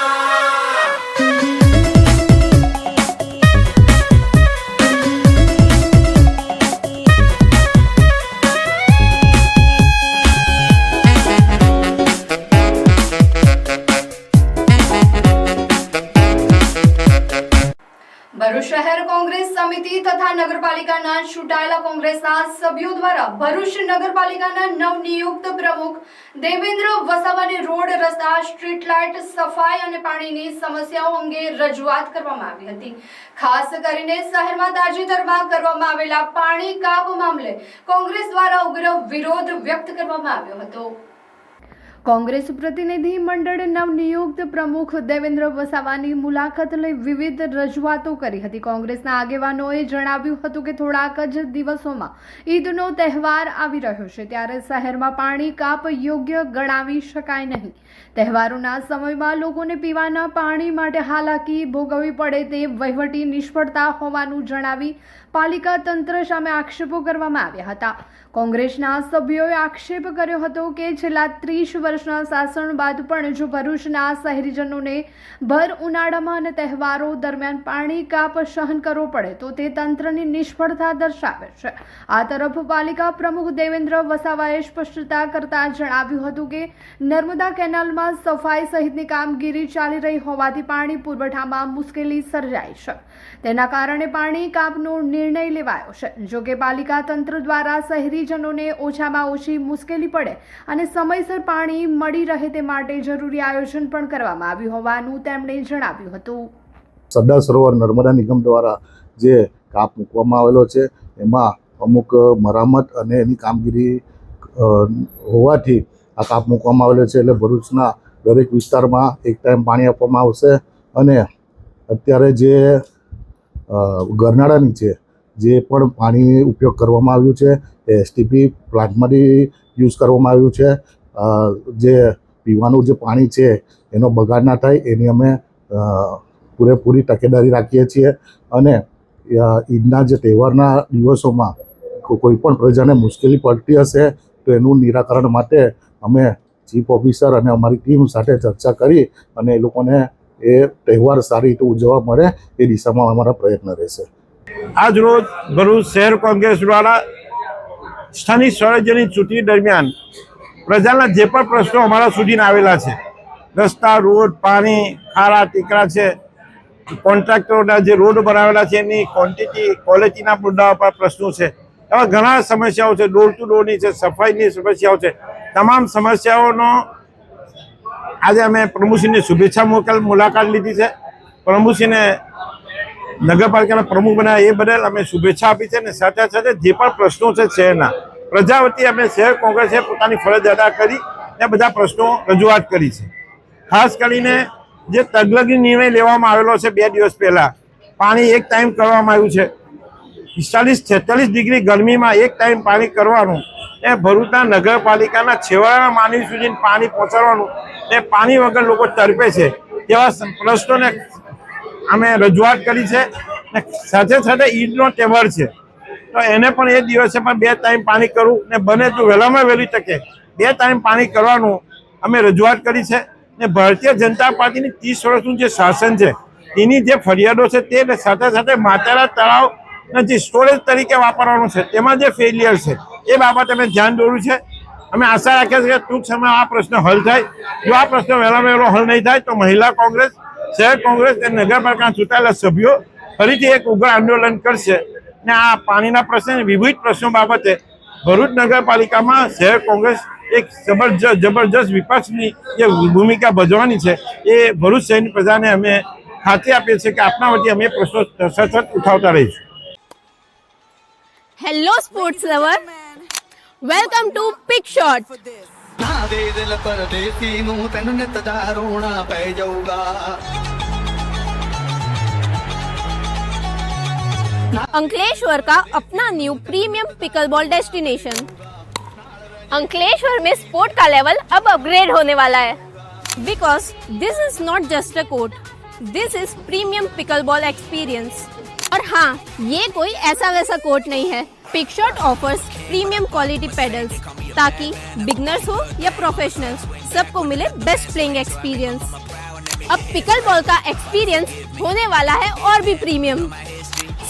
ભરૂચ શહેર કોંગ્રેસ સમિતિ તથા નગરપાલિકાના ચૂંટાયેલા કોંગ્રેસના સભ્યો દ્વારા ભરૂચ નગરપાલિકાના નવનિયુક્ત પ્રમુખ દેવેન્દ્ર વસાવાને રોડ, રસ્તા, સ્ટ્રીટ લાઇટ, સફાઈ અને પાણીની સમસ્યાઓ અંગે રજૂઆત કરવામાં આવી હતી. ખાસ કરીને શહેરમાં તાજેતરમાં કરવામાં આવેલા પાણી કાપ મામલે કોંગ્રેસ દ્વારા ઉગ્ર વિરોધ વ્યક્ત કરવામાં આવ્યો હતો. કોંગ્રેસ પ્રતિનિધિ મંડળ નવનિયુક્ત પ્રમુખ દેવેન્દ્ર વસાવાની મુલાકાત લઈ વિવિધ રજૂઆતો કરી હતી. કોંગ્રેસના આગેવાનોએ જણાવ્યું હતું કે થોડાક જ દિવસોમાં ઈદનો તહેવાર આવી રહ્યો છે, ત્યારે શહેરમાં પાણી કાપ યોગ્ય ગણાવી શકાય નહીં. તહેવારોના સમયમાં લોકોને પીવાના પાણી માટે હાલાકી ભોગવવી પડે તે વહીવટી નિષ્ફળતા હોવાનું જણાવી પાલિકા તંત્ર સામે આક્ષેપો કરવામાં આવ્યા હતા. કોંગ્રેસના સભ્યોએ આક્ષેપ કર્યો હતો કે છેલ્લા 30 વર્ષના શાસન બાદ પણ જો ભરૂચના શહેરીજનોને ભર ઉનાળામાં અને તહેવારો દરમિયાન પાણી કાપ સહન કરવો પડે તો તે તંત્રની નિષ્ફળતા દર્શાવે છે. આ તરફ પાલિકા પ્રમુખ દેવેન્દ્ર વસાવાએ સ્પષ્ટતા કરતા જણાવ્યું હતું કે નર્મદા કેનાલમાં સફાઈ સહિતની કામગીરી ચાલી રહી હોવાથી પાણી પુરવઠામાં મુશ્કેલી સર્જાઈ છે. તેના કારણે પાણી કાપનો નિર્ણય લેવાયો છે. જોકે પાલિકા તંત્ર દ્વારા શહેરીજનોને ઓછામાં ઓછી મુશ્કેલી પડે અને સમયસર પાણી મળી રહે તે માટે જરૂરી આયોજન પણ કરવામાં આવ્યું હોવાનું તેમણે જણાવ્યું હતું. સરદાર સરોવર નર્મદા નિગમ દ્વારા જે કાપ મૂકવામાં આવેલો છે એમાં અમુક મરામત અને એની કામગીરી હોવાથી આ કાપ મૂકવામાં આવેલો છે. એટલે ભરૂચના દરેક વિસ્તારમાં એક ટાઈમ પાણી આપવામાં આવશે અને અત્યારે જે ગરનાળાની છે જે પણ પાણી ઉપયોગ કરવામાં આવ્યું છે એ એસટીપી પ્લાન્ટમાંથી યુઝ કરવામાં આવ્યું છે. જે પીવાનું જે પાણી છે એનો બગાડ ના થાય એની અમે પૂરેપૂરી તકેદારી રાખીએ છીએ અને ઈદના જે તહેવારના દિવસોમાં કોઈ પણ પ્રજાને મુશ્કેલી પડતી હશે તો એનું નિરાકરણ માટે અમે ચીફ ઓફિસર અને અમારી ટીમ સાથે ચર્ચા કરી અને એ લોકોને એ તહેવાર સારી રીતે ઉજવવા મળે એ દિશામાં અમારા પ્રયત્ન રહેશે. આજ રોજ ભરૂચ શહેર કોંગ્રેસ દ્વારા સ્થાનિક સ્વરાજ્યની ચૂંટણી દરમિયાન પ્રજાના જે પણ પ્રશ્નો અમારા સુધી આવેલા છે, રસ્તા, રોડ, પાણી, ખારા ટીકરા છે, કોન્ટ્રાક્ટરોના જે રોડ બનાવેલા છે એની ક્વોલિટીના મુદ્દાઓ પર પ્રશ્નો છે, એવા ઘણા સમસ્યાઓ છે, ડોર ટુ ડોરની છે, સફાઈની સમસ્યાઓ છે. તમામ સમસ્યાઓનો આજે અમે પ્રમુખશ્રીની શુભેચ્છા મુલાકાત લીધી છે. પ્રમુખશ્રીને નગરપાલિકાના પ્રમુખ બનાવ્યા એ બદલ અમે શુભેચ્છા આપી છે. અને સાથે સાથે જે પણ પ્રશ્નો છે શહેરના પ્રજા વતી અમે શહેર કોંગ્રેસે પોતાની ફરજ અદા કરી એ બધા પ્રશ્નો રજૂઆત કરી છે. ખાસ કરીને જે તગલગી નિર્ણય લેવામાં આવેલો છે 2 દિવસ પહેલાં, પાણી એક ટાઈમ કરવામાં આવ્યું છે, 45-46 ડિગ્રી ગરમીમાં એક ટાઈમ પાણી કરવાનું, એ ભરૂચના નગરપાલિકાના છેવાડાના માનવી સુધી પાણી પહોંચાડવાનું, એ પાણી વગર લોકો તરપે છે તેવા પ્રશ્નોને અમે રજૂઆત કરી છે. સાથે સાથે ઈદનો તહેવાર છે તો એને પણ એ દિવસે પણ 2 ટાઈમ પાણી કરવું ને બને તો વહેલામાં વહેલી તકે 2 ટાઈમ પાણી કરવાનું અમે રજૂઆત કરી છે. ને ભારતીય જનતા પાર્ટીની 30 વર્ષનું જે શાસન છે એની જે ફરિયાદો છે તે સાથે સાથે માતારા તળાવના જે સ્ટોરેજ તરીકે વાપરવાનું છે તેમાં જે ફેલિયર છે એ બાબત અમે ધ્યાન દોર્યું છે. અમે આશા રાખીએ છીએ કે ટૂંક સમયમાં આ પ્રશ્ન હલ થાય. જો આ પ્રશ્ન વહેલામાં વહેલો હલ નહીં થાય તો મહિલા કોંગ્રેસ, શહેર કોંગ્રેસ અને નગરપાલિકાના ચૂંટાયેલા સભ્યો ફરીથી એક ઉગ્ર આંદોલન કરશે. ને આ પાણીના પ્રશ્ન વિવિધ પ્રશ્નો બાબતે ભરૂચ નગરપાલિકામાં શહેર કોંગ્રેસ એક જબરજસ્ત વિપક્ષની જે ભૂમિકા ભજવવાની છે એ ભરૂચ શહેરની પ્રજાને અમે ખાતરી આપીએ છીએ કે આપના વતી અમે પ્રશ્નો સતત ઉઠાવતા રહીશું. Hello sports lover, welcome to pick shot. Ankleshwar का अपना new premium pickleball destination. Ankleshwar में स्पोर्ट का लेवल अब अपग्रेड होने वाला है, because this is not just a court, this is premium pickleball experience. और हाँ, ये कोई ऐसा वैसा कोर्ट नहीं है. Pick shot offers premium quality paddles ताकि बिगनर्स हो या प्रोफेशनल्स सबको मिले बेस्ट प्लेइंग एक्सपीरियंस. अब पिकलबॉल का एक्सपीरियंस होने वाला है और भी प्रीमियम.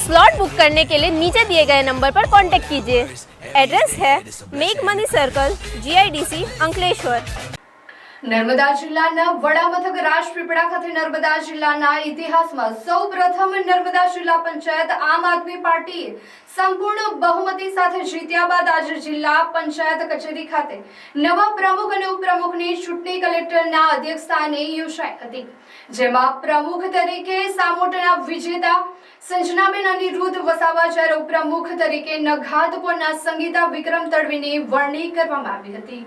स्लॉट बुक करने के लिए नीचे दिए गए नंबर पर कांटेक्ट कीजिए. एड्रेस है make money circle, GIDC, Ankleshwar. Narmada જિલ્લાના વડા મથક રાજપીપળા ખાતે નર્મદા જિલ્લાના ઇતિહાસમાં સૌપ્રથમ નર્મદા જિલ્લા પંચાયત આમ આદમી પાર્ટીએ સંપૂર્ણ બહુમતી સાથે જીત્યા બાદ આજે જિલ્લા પંચાયત કચેરી ખાતે નવા પ્રમુખ અને ઉપપ્રમુખની ચૂંટણી કલેક્ટરના અધ્યક્ષસ્થાને યોજાઈ હતી, જેમાં પ્રમુખ તરીકે સામોટના વિજેતા સંજનાબેન અનિરુદ્ધ વસાવા જ્યારે ઉપપ્રમુખ તરીકે નઘાતપુરના સંગીતા વિક્રમ તડવીની વરણી કરવામાં આવી હતી.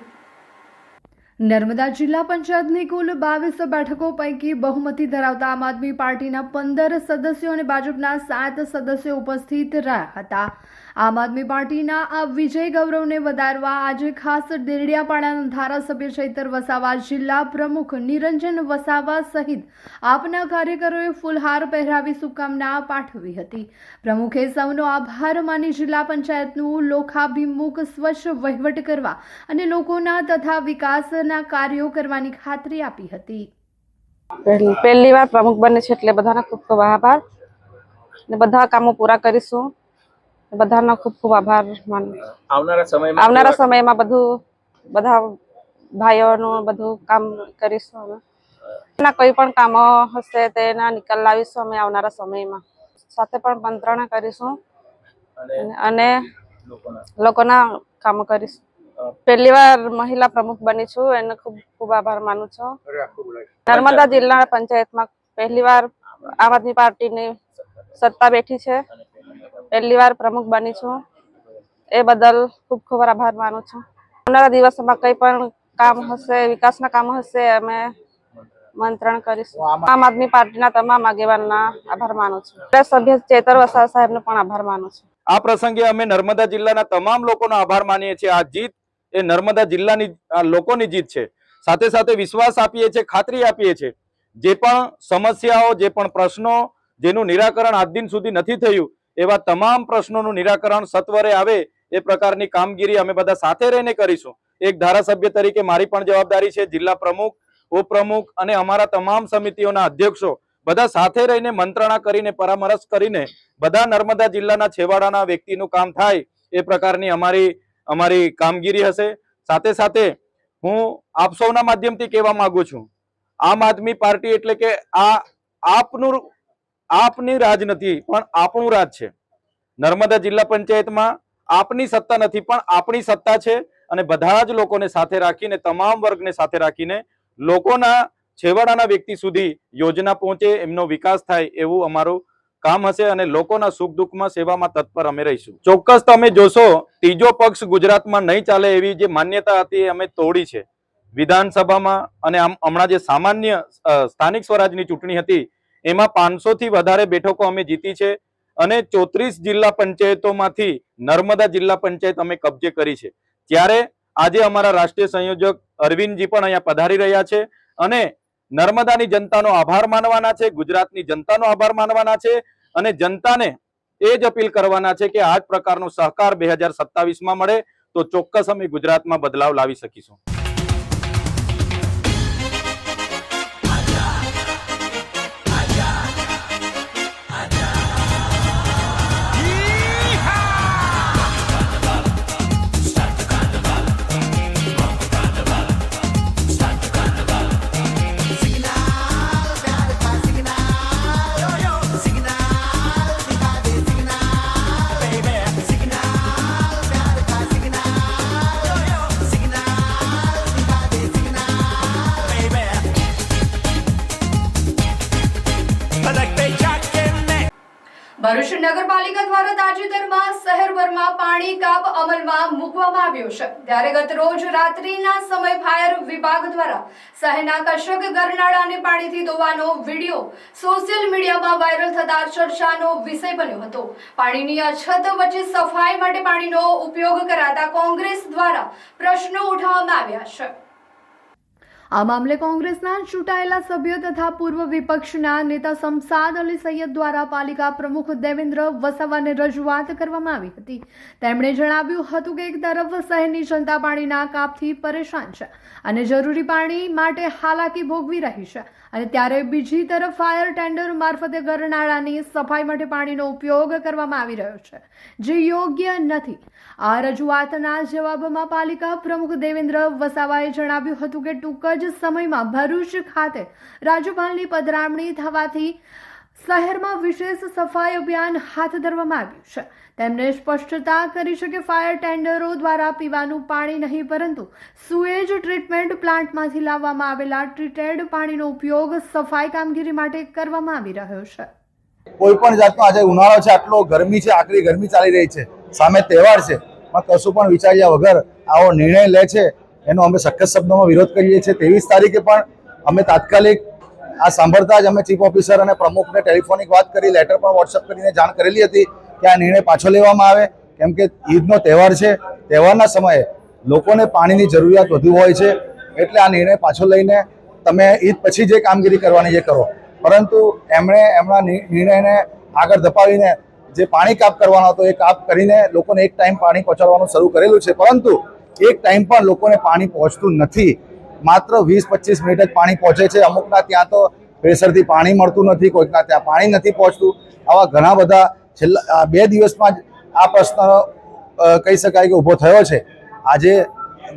નર્મદા જિલ્લા પંચાયતની કુલ 22 બેઠકો પૈકી બહુમતી ધરાવતા આમ આદમી પાર્ટીના 15 સદસ્યો અને ભાજપના 7 સદસ્યો ઉપસ્થિત રહ્યા હતા. આમ આદમી પાર્ટીના આ વિજય ગૌરવને વધારવા આજે ખાસ દેડિયાપાડાના ધારાસભ્ય ચૈતર વસાવા, જિલ્લા પ્રમુખ નિરંજન વસાવા સહિત આપના કાર્યકરોએ ફૂલહાર પહેરાવી શુભકામના પાઠવી હતી. પ્રમુખે સૌનો આભાર માની જિલ્લા પંચાયતનું લોકાભિમુખ સ્વચ્છ વહીવટ કરવા અને લોકોના તથા વિકાસના કાર્યો કરવાની ખાતરી આપી હતી. પહેલી વાર પ્રમુખ બને છે એટલે બધાનો ખૂબ ખૂબ આભાર ને બધા કામો પૂરા કરીશું. બધાનો ખૂબ ખૂબ આભાર માનું. આવનારા સમયમાં બધું બધા ભાઈઓનું બધું કામ કરીશું. અમે ના કોઈ પણ કામો હશે તેના નિકાલ લાવીશું અમે આવનારા સમયમાં. સાથે પણ મંત્રણા કરીશું અને લોકોના કામો કરીશું. પહેલી વાર મહિલા પ્રમુખ બની છું, એને ખૂબ ખૂબ આભાર માનું છું. નર્મદા જિલ્લા પંચાયતમાં પહેલી વાર આમ આદમી પાર્ટીની સત્તા બેઠી છે, પહેલી વાર પ્રમુખ બની છું, એ બદલ ખૂબ ખૂબ આભાર માનું છું. આવનારા દિવસોમાં કંઈ પણ કામ હશે, વિકાસના કામ હશે, અમે મંત્રણ કરીશું. આમ આદમી પાર્ટીના તમામ આગેવાનના આભાર માનું છું. સભ્ય ચેતર વસાવા સાહેબનો પણ આભાર માનું છું. આ પ્રસંગે અમે નર્મદા જિલ્લાના તમામ લોકોનો આભાર માનીએ છીએ. આ જીત એ નર્મદા જિલ્લાની લોકોની જીત છે. સાથે સાથે વિશ્વાસ આપીએ છીએ, ખાતરી આપીએ છીએ, જે પણ સમસ્યાઓ, જે પણ પ્રશ્નો જેનું નિરાકરણ આજ દિન સુધી નથી થયું એવા તમામ પ્રશ્નોનું નિરાકરણ સત્વરે આવે એ પ્રકારની કામગીરી અમે બધા સાથે રહીને કરીશું. એક ધારાસભ્ય તરીકે મારી પણ જવાબદારી છે, જિલ્લા પ્રમુખ ઉપપ્રમુખ અને અમારા તમામ સમિતિઓના અધ્યક્ષો બધા સાથે રહીને મંત્રણા કરીને પરામર્શ કરીને બધા નર્મદા જિલ્લાના છેવાડાના વ્યક્તિનું કામ થાય એ પ્રકારની અમારી કામગીરી હશે. સાથે સાથે હું આપ સૌના માધ્યમથી કહેવા માંગુ છું, આમ આદમી પાર્ટી એટલે કે આપની રાજ નથી પણ આપણું રાજ છે. નર્મદા જિલ્લા પંચાયતમાં આપની સત્તા નથી પણ આપણી સત્તા છે અને બધા જ લોકોને સાથે રાખીને તમામ વર્ગને સાથે રાખીને લોકોના છેવાડાના વ્યક્તિ સુધી યોજના પહોંચે, એમનો વિકાસ થાય એવું અમારું કામ હશે અને લોકોના સુખ દુઃખમાં સેવામાં તત્પર અમે રહીશું. ચોક્કસ તમે જોશો ત્રીજો પક્ષ ગુજરાતમાં નહીં ચાલે એવી જે માન્યતા હતી એ અમે તોડી છે. વિધાનસભામાં અને હમણાં જે સામાન્ય સ્થાનિક સ્વરાજની ચૂંટણી હતી એમાં 500 થી વધારે બેઠકો અમે જીતી છે અને 34 જિલ્લા પંચાયતોમાંથી નર્મદા જિલ્લા પંચાયત અમે કબજે કરી છે. ત્યારે આજે અમારા રાષ્ટ્રીય સંયોજક અરવિંદજી પણ અહીંયા પધારી રહ્યા છે અને નર્મદાની જનતાનો આભાર માનવાના છે, ગુજરાતની જનતાનો આભાર માનવાના છે અને જનતાને એ જ અપીલ કરવાના છે કે આ જ પ્રકારનો સહકાર 2027માં મળે તો ચોક્કસ અમે ગુજરાતમાં બદલાવ લાવી શકીશું. ભરૂચ નગરપાલિકા દ્વારા તાજેતરમાં શહેરભરમાં પાણી કાપ અમલમાં મૂકવામાં આવ્યો છે. ત્યારે ગત રોજ રાત્રિના સમય ફાયર વિભાગ દ્વારા શહેરના કશક ગરનાળાને પાણીથી ધોવાનો વિડીયો સોશિયલ મીડિયામાં વાયરલ થતા ચર્ચાનો વિષય બન્યો હતો. પાણીની અછત વચ્ચે સફાઈ માટે પાણીનો ઉપયોગ કરાતા કોંગ્રેસ દ્વારા પ્રશ્નો ઉઠાવવામાં આવ્યા છે. આ મામલે કોંગ્રેસના ચૂંટાયેલા સભ્યો તથા પૂર્વ વિપક્ષના નેતા શમસાદ અલી સૈયદ દ્વારા પાલિકા પ્રમુખ દેવેન્દ્ર વસાવાને રજૂઆત કરવામાં આવી હતી. તેમણે જણાવ્યું હતું કે એક તરફ શહેરની જનતા પાણીના કાપથી પરેશાન છે અને જરૂરી પાણી માટે હાલાકી ભોગવી રહી છે અને ત્યારે બીજી તરફ ફાયર ટેન્ડર મારફતે ગરનાળાની સફાઈ માટે પાણીનો ઉપયોગ કરવામાં આવી રહ્યો છે, જે યોગ્ય નથી. આ રજૂઆતના જવાબમાં પાલિકા પ્રમુખ દેવેન્દ્ર વસાવાએ જણાવ્યું હતું કે ટૂંક જ સમયમાં ભરૂચ ખાતે રાજ્યપાલની પધરામણી થવાથી શહેરમાં વિશેષ સફાઈ અભિયાન હાથ ધરવામાં આવ્યું છે. તેમણે સ્પષ્ટતા કરી છે કે ફાયર ટેન્ડરો દ્વારા પીવાનું પાણી નહીં પરંતુ સુએજ ટ્રીટમેન્ટ પ્લાન્ટમાંથી લાવવામાં આવેલા ટ્રીટેડ પાણીનો ઉપયોગ સફાઈ કામગીરી માટે કરવામાં આવી રહ્યો છે. કોઈ પણ જાતનો આજે ઉનાળો છે, આટલો ગરમી છે, આકરી ગરમી ચાલી રહી છે, સામે તહેવાર છે, પણ કશું પણ વિચાર્યા વગર આવો નિર્ણય લે છે એનો અમે સખત શબ્દોમાં વિરોધ કરીએ છીએ. 23 તારીખે પણ અમે તાત્કાલિક આ સાંભળતા જ અમે ચીફ ઓફિસર અને પ્રમુખને ટેલિફોનિક વાત કરી, લેટર પણ વોટ્સઅપ કરીને જાણ કરેલી હતી કે આ નિર્ણય પાછો લેવામાં આવે, કેમ કે ઈદનો તહેવાર છે. તહેવારના સમયે લોકોને પાણીની જરૂરિયાત વધુ હોય છે, એટલે આ નિર્ણય પાછો લઈને તમે ઈદ પછી જે કામગીરી કરવાની જે કરો. પરંતુ એમણે એમના નિર્ણયને આગળ ધપાવીને જે પાણી કાપ કરવાનો હતો એ કાપ કરીને લોકોને એક ટાઈમ પાણી પહોંચાડવાનું શરૂ કરેલું છે, પરંતુ એક ટાઈમ પણ લોકોને પાણી પહોંચતું નથી. માત્ર 20-25 મિનિટ જ પાણી પહોંચે છે. અમુકના ત્યાં તો પ્રેશરથી પાણી મળતું નથી, કોઈકના ત્યાં પાણી નથી પહોંચતું. આવા ઘણા બધા છેલ્લા 2 દિવસમાં જ આ પ્રશ્ન કહી શકાય કે ઊભો થયો છે. આજે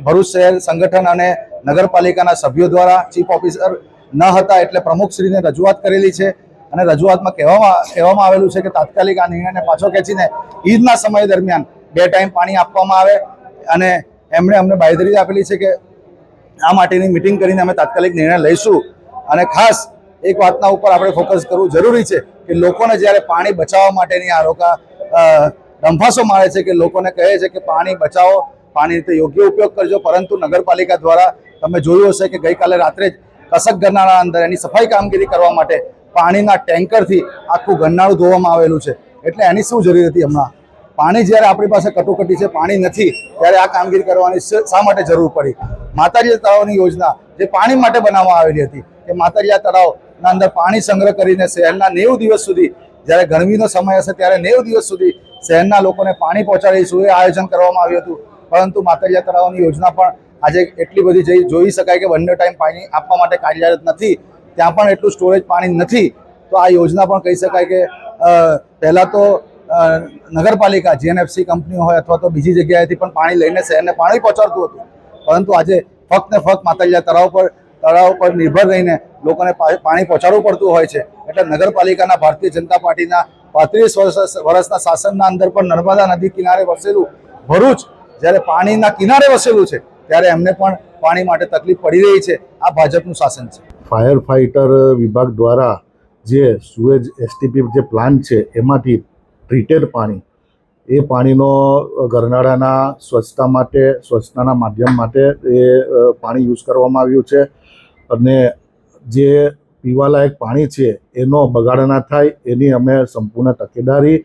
ભરૂચ શહેર સંગઠન અને નગરપાલિકાના સભ્યો દ્વારા ચીફ ઓફિસર ન હતા એટલે પ્રમુખશ્રીને રજૂઆત કરેલી છે અને રજૂઆતમાં કહેવામાં આવેલું છે કે તાત્કાલિક આ નિર્ણયને પાછો ખેંચીને ઈદના સમય દરમિયાન 2 ટાઈમ પાણી આપવામાં આવે અને એમણે અમને બાંયધરી આપેલી છે કે આ માટેની મિટિંગ કરીને અમે તાત્કાલિક નિર્ણય લઈશું. અને ખાસ એક વાતના ઉપર આપણે ફોકસ કરવું જરૂરી છે કે લોકોને જ્યારે પાણી બચાવવા માટેની આ લોકો ડંફાસો મારે છે કે લોકોને કહે છે કે પાણી બચાવો, પાણી રીતે યોગ્ય ઉપયોગ કરજો, પરંતુ નગરપાલિકા દ્વારા તમે જોયું હશે કે ગઈકાલે રાત્રે જ કસક ગરનાળા અંદર એની સફાઈ કામગીરી કરવા માટે પાણીના ટેન્કરથી આખું ગરનાળું ધોવામાં આવેલું છે. એટલે એની શું જરૂર હતી? હમણાં પાણી જ્યારે આપણી પાસે કટોકટી છે, પાણી નથી, ત્યારે આ કામગીરી કરવાની શા માટે જરૂર પડી? માતાજીયા તળાવની યોજના જે પાણી માટે બનાવવામાં આવેલી હતી કે માતાજીયા તળાવના અંદર પાણી સંગ્રહ કરીને શહેરના 90 દિવસ સુધી, જ્યારે ગરમીનો સમય હશે ત્યારે 90 દિવસ સુધી શહેરના લોકોને પાણી પહોંચાડીશું એ આયોજન કરવામાં આવ્યું હતું. પરંતુ માતાજીયા તળાવની યોજના પણ આજે એટલી બધી જોઈ શકાય કે બંને ટાઈમ પાણી આપવા માટે કાર્યરત નથી, ત્યાં પણ એટલું સ્ટોરેજ પાણી નથી. તો આ યોજના પણ કહી શકાય કે પહેલાં તો નગરપાલિકા GNFC કંપનીઓ હોય અથવા તો બીજી જગ્યાએથી પણ પાણી લઈને શહેરને પાણી પહોંચાડતું હતું, પરંતુ આજે ફક્ત ને ફક્ત માતાજીના તળાવ પર નિર્ભર રહીને લોકોને પાણી પહોંચાડવું પડતું હોય છે. એટલે નગરપાલિકાના ભારતીય જનતા પાર્ટીના 35 વર્ષના શાસનના અંદર પણ નર્મદા નદી કિનારે વસેલું ભરૂચ જ્યારે પાણીના કિનારે વસેલું છે ત્યારે એમને પણ પાણી માટે તકલીફ પડી રહી છે. આ ભાજપનું શાસન છે. ફાયર ફાઇટર વિભાગ દ્વારા જે સુએજ STP જે પ્લાન્ટ છે એમાંથી ટ્રીટેડ પાણી, એ પાણીનો ગરનાળાના સ્વચ્છતાના માધ્યમ માટે એ પાણી યુઝ કરવામાં આવ્યું છે. અને જે પીવાલાયક પાણી છે એનો બગાડ ના થાય એની અમે સંપૂર્ણ તકેદારી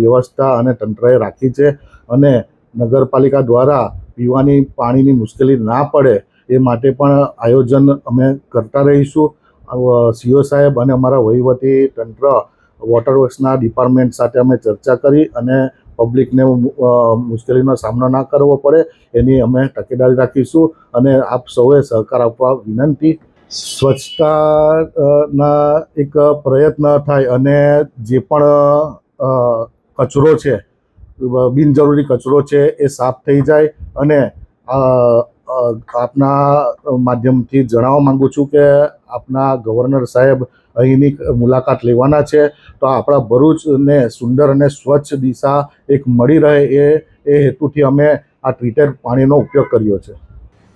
વ્યવસ્થા અને તંત્રએ રાખી છે. અને નગરપાલિકા દ્વારા પીવાની પાણીની મુશ્કેલી ના પડે એ માટે પણ આયોજન અમે કરતા રહીશું. CO સાહેબ અને અમારા વહીવટી તંત્ર વોટર વર્ક્સના ડિપાર્ટમેન્ટ સાથે અમે ચર્ચા કરી અને પબ્લિકને મુશ્કેલીનો સામનો ના કરવો પડે એની અમે તકેદારી રાખીશું. અને આપ સૌએ સહકાર આપવા વિનંતી. સ્વચ્છતાના એક પ્રયત્ન થાય અને જે પણ કચરો છે, બિનજરૂરી કચરો છે એ સાફ થઈ જાય. અને આપના માધ્યમથી જણાવવા માંગુ છું કે આપના ગવર્નર સાહેબ અહીંની મુલાકાત લેવાના છે, તો આપણા ભરૂચને સુંદર અને સ્વચ્છ દિશા એક મળી રહે એ હેતુથી અમે આ ટ્રીટેડ પાણીનો ઉપયોગ કર્યો છે.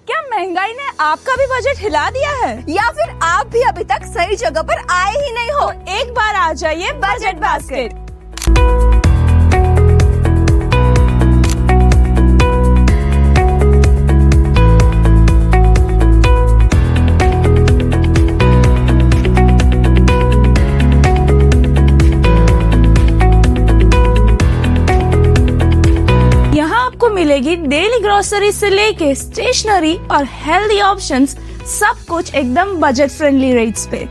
क्या महंगाई ने आपका भी बजट हिला दिया है या फिर आप भी अभी तक सही जगह पर आए ही नहीं हो? एक बार आ जाइए बजट बास्केट। आपको मिलेगी डेली ग्रोसरी से लेके स्टेशनरी और हेल्दी ऑप्शंस, सब कुछ एकदम बजट फ्रेंडली रेट्स पे।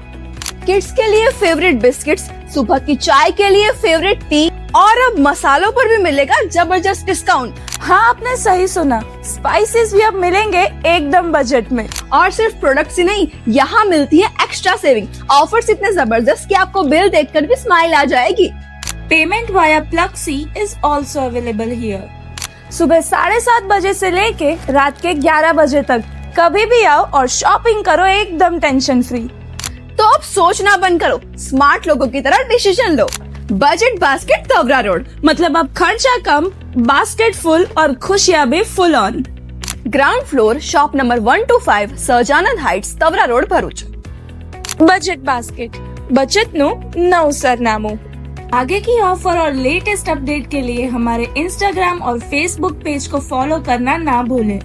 किड्स के लिए फेवरेट बिस्किट्स, सुबह की चाय के लिए फेवरेट टी और अब मसालों पर भी मिलेगा जबरदस्त डिस्काउंट। हाँ, आपने सही सुना, स्पाइसेस भी अब मिलेंगे एकदम बजट में। और सिर्फ प्रोडक्ट्स ही नहीं, यहाँ मिलती है एक्स्ट्रा सेविंग। ऑफर्स इतने जबरदस्त कि आपको बिल देखकर भी स्माइल आ जाएगी। पेमेंट वाया प्लक्सी इज ऑल्सो अवेलेबल हियर। सुबह 7:30 बजे से लेके रात के 11 बजे तक कभी भी आओ और शॉपिंग करो एकदम टेंशन फ्री। तो अब सोचना बंद करो, स्मार्ट लोगों की तरह डिसीजन लो। बजट बास्केट तवरा रोड, मतलब अब खर्चा कम, बास्केट फुल और खुशियां भी full on. Ground floor, shop number 125, Sahajanand heights, Tavra road, Bharuch. Budget basket, बचत नो नव सरनामों। आगे की ऑफर और लेटेस्ट अपडेट के लिए हमारे इंस्टाग्राम और फेसबुक पेज को फॉलो करना ना भूलें।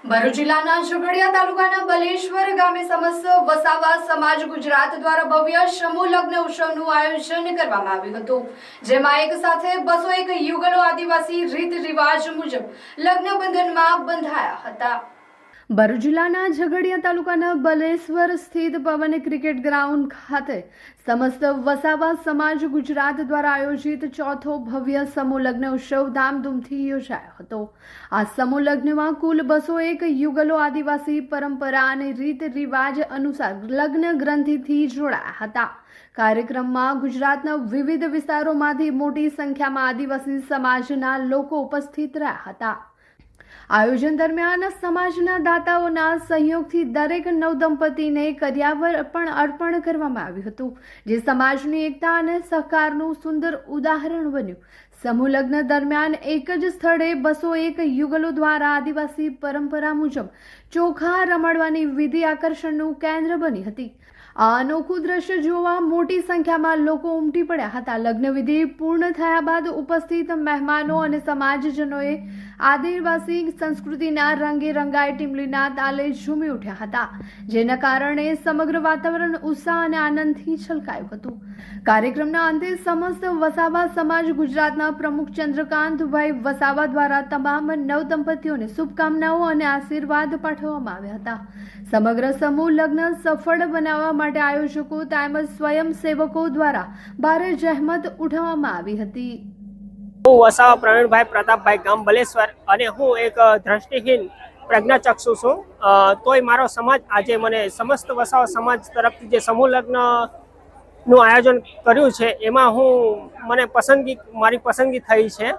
ભરૂચ જિલ્લાના ઝઘડિયા તાલુકાના બલેશ્વર ગામે સમસ્ત વસાવા સમાજ ગુજરાત દ્વારા ભવ્ય સમૂહ લગ્ન ઉત્સવનું આયોજન કરવામાં આવ્યું હતું, જેમાં એક સાથે 201 યુગલો આદિવાસી રીત રિવાજ મુજબ લગ્ન બંધનમાં બંધાયા હતા. ભરૂચ જિલ્લાના ઝઘડિયા તાલુકાના બલેશ્વર સ્થિત પવન ક્રિકેટ ગ્રાઉન્ડ ખાતે સમસ્ત વસાવા સમાજ ગુજરાત દ્વારા આયોજિત ચોથો ભવ્ય સમૂહ લગ્ન ઉત્સવ ધામધૂમથી યોજાયો હતો. આ સમૂહ લગ્નમાં કુલ 201 યુગલો આદિવાસી પરંપરા અને રીત રિવાજ અનુસાર લગ્ન ગ્રંથિથી જોડાયા હતા. કાર્યક્રમમાં ગુજરાતના વિવિધ વિસ્તારોમાંથી મોટી સંખ્યામાં આદિવાસી સમાજના લોકો ઉપસ્થિત રહ્યા હતા. આયોજન દરમિયાન સમાજના દાતાઓના સહયોગથી દરેક નવદંપતીને કરિયાવર પણ અર્પણ કરવામાં આવ્યું હતું, જે સમાજની એકતા અને સહકારનું સુંદર ઉદાહરણ બન્યું. સમૂહ લગ્ન દરમિયાન એક જ સ્થળે 201 યુગલો દ્વારા આદિવાસી પરંપરા મુજબ ચોખા રમાડવાની વિધિ આકર્ષણનું કેન્દ્ર બની હતી. આ અનોખું દ્રશ્ય જોવા મોટી સંખ્યામાં લોકો ઉમટી પડ્યા હતા. લગ્ન વિધિ પૂર્ણ થયા બાદ ઉપસ્થિત મહેમાનો અને સમાજજનોએ આદિવાસી સંસ્કૃતિના રંગે રંગાય ટીમલીના તાલે ઝૂમી ઉઠ્યા હતા, જેના કારણે સમગ્ર વાતાવરણ ઉત્સાહ અને આનંદથી છલકાયું હતું. કાર્યક્રમના અંતે સમસ્ત વસાવા સમાજ ગુજરાતના પ્રમુખ ચંદ્રકાંતભાઈ વસાવા દ્વારા તમામ નવદંપતીઓને શુભકામનાઓ અને આશીર્વાદ પાઠવવામાં આવ્યા હતા. સમગ્ર સમૂહ લગ્ન સફળ બનાવવા માટે આયોજકો તેમજ સ્વયંસેવકો દ્વારા ભારે જહેમત ઉઠાવવામાં આવી હતી. હું વસાવા પ્રવીણભાઈ પ્રતાપભાઈ ગામ બલેશ્વર અને હું એક દ્રષ્ટિહીન પ્રજ્ઞાચક્ષુ છું, તોય મારો સમાજ આજે મને સમસ્ત વસાવા સમાજ તરફથી જે સમૂહ લગ્નનું આયોજન કર્યું છે એમાં મારી પસંદગી થઈ છે,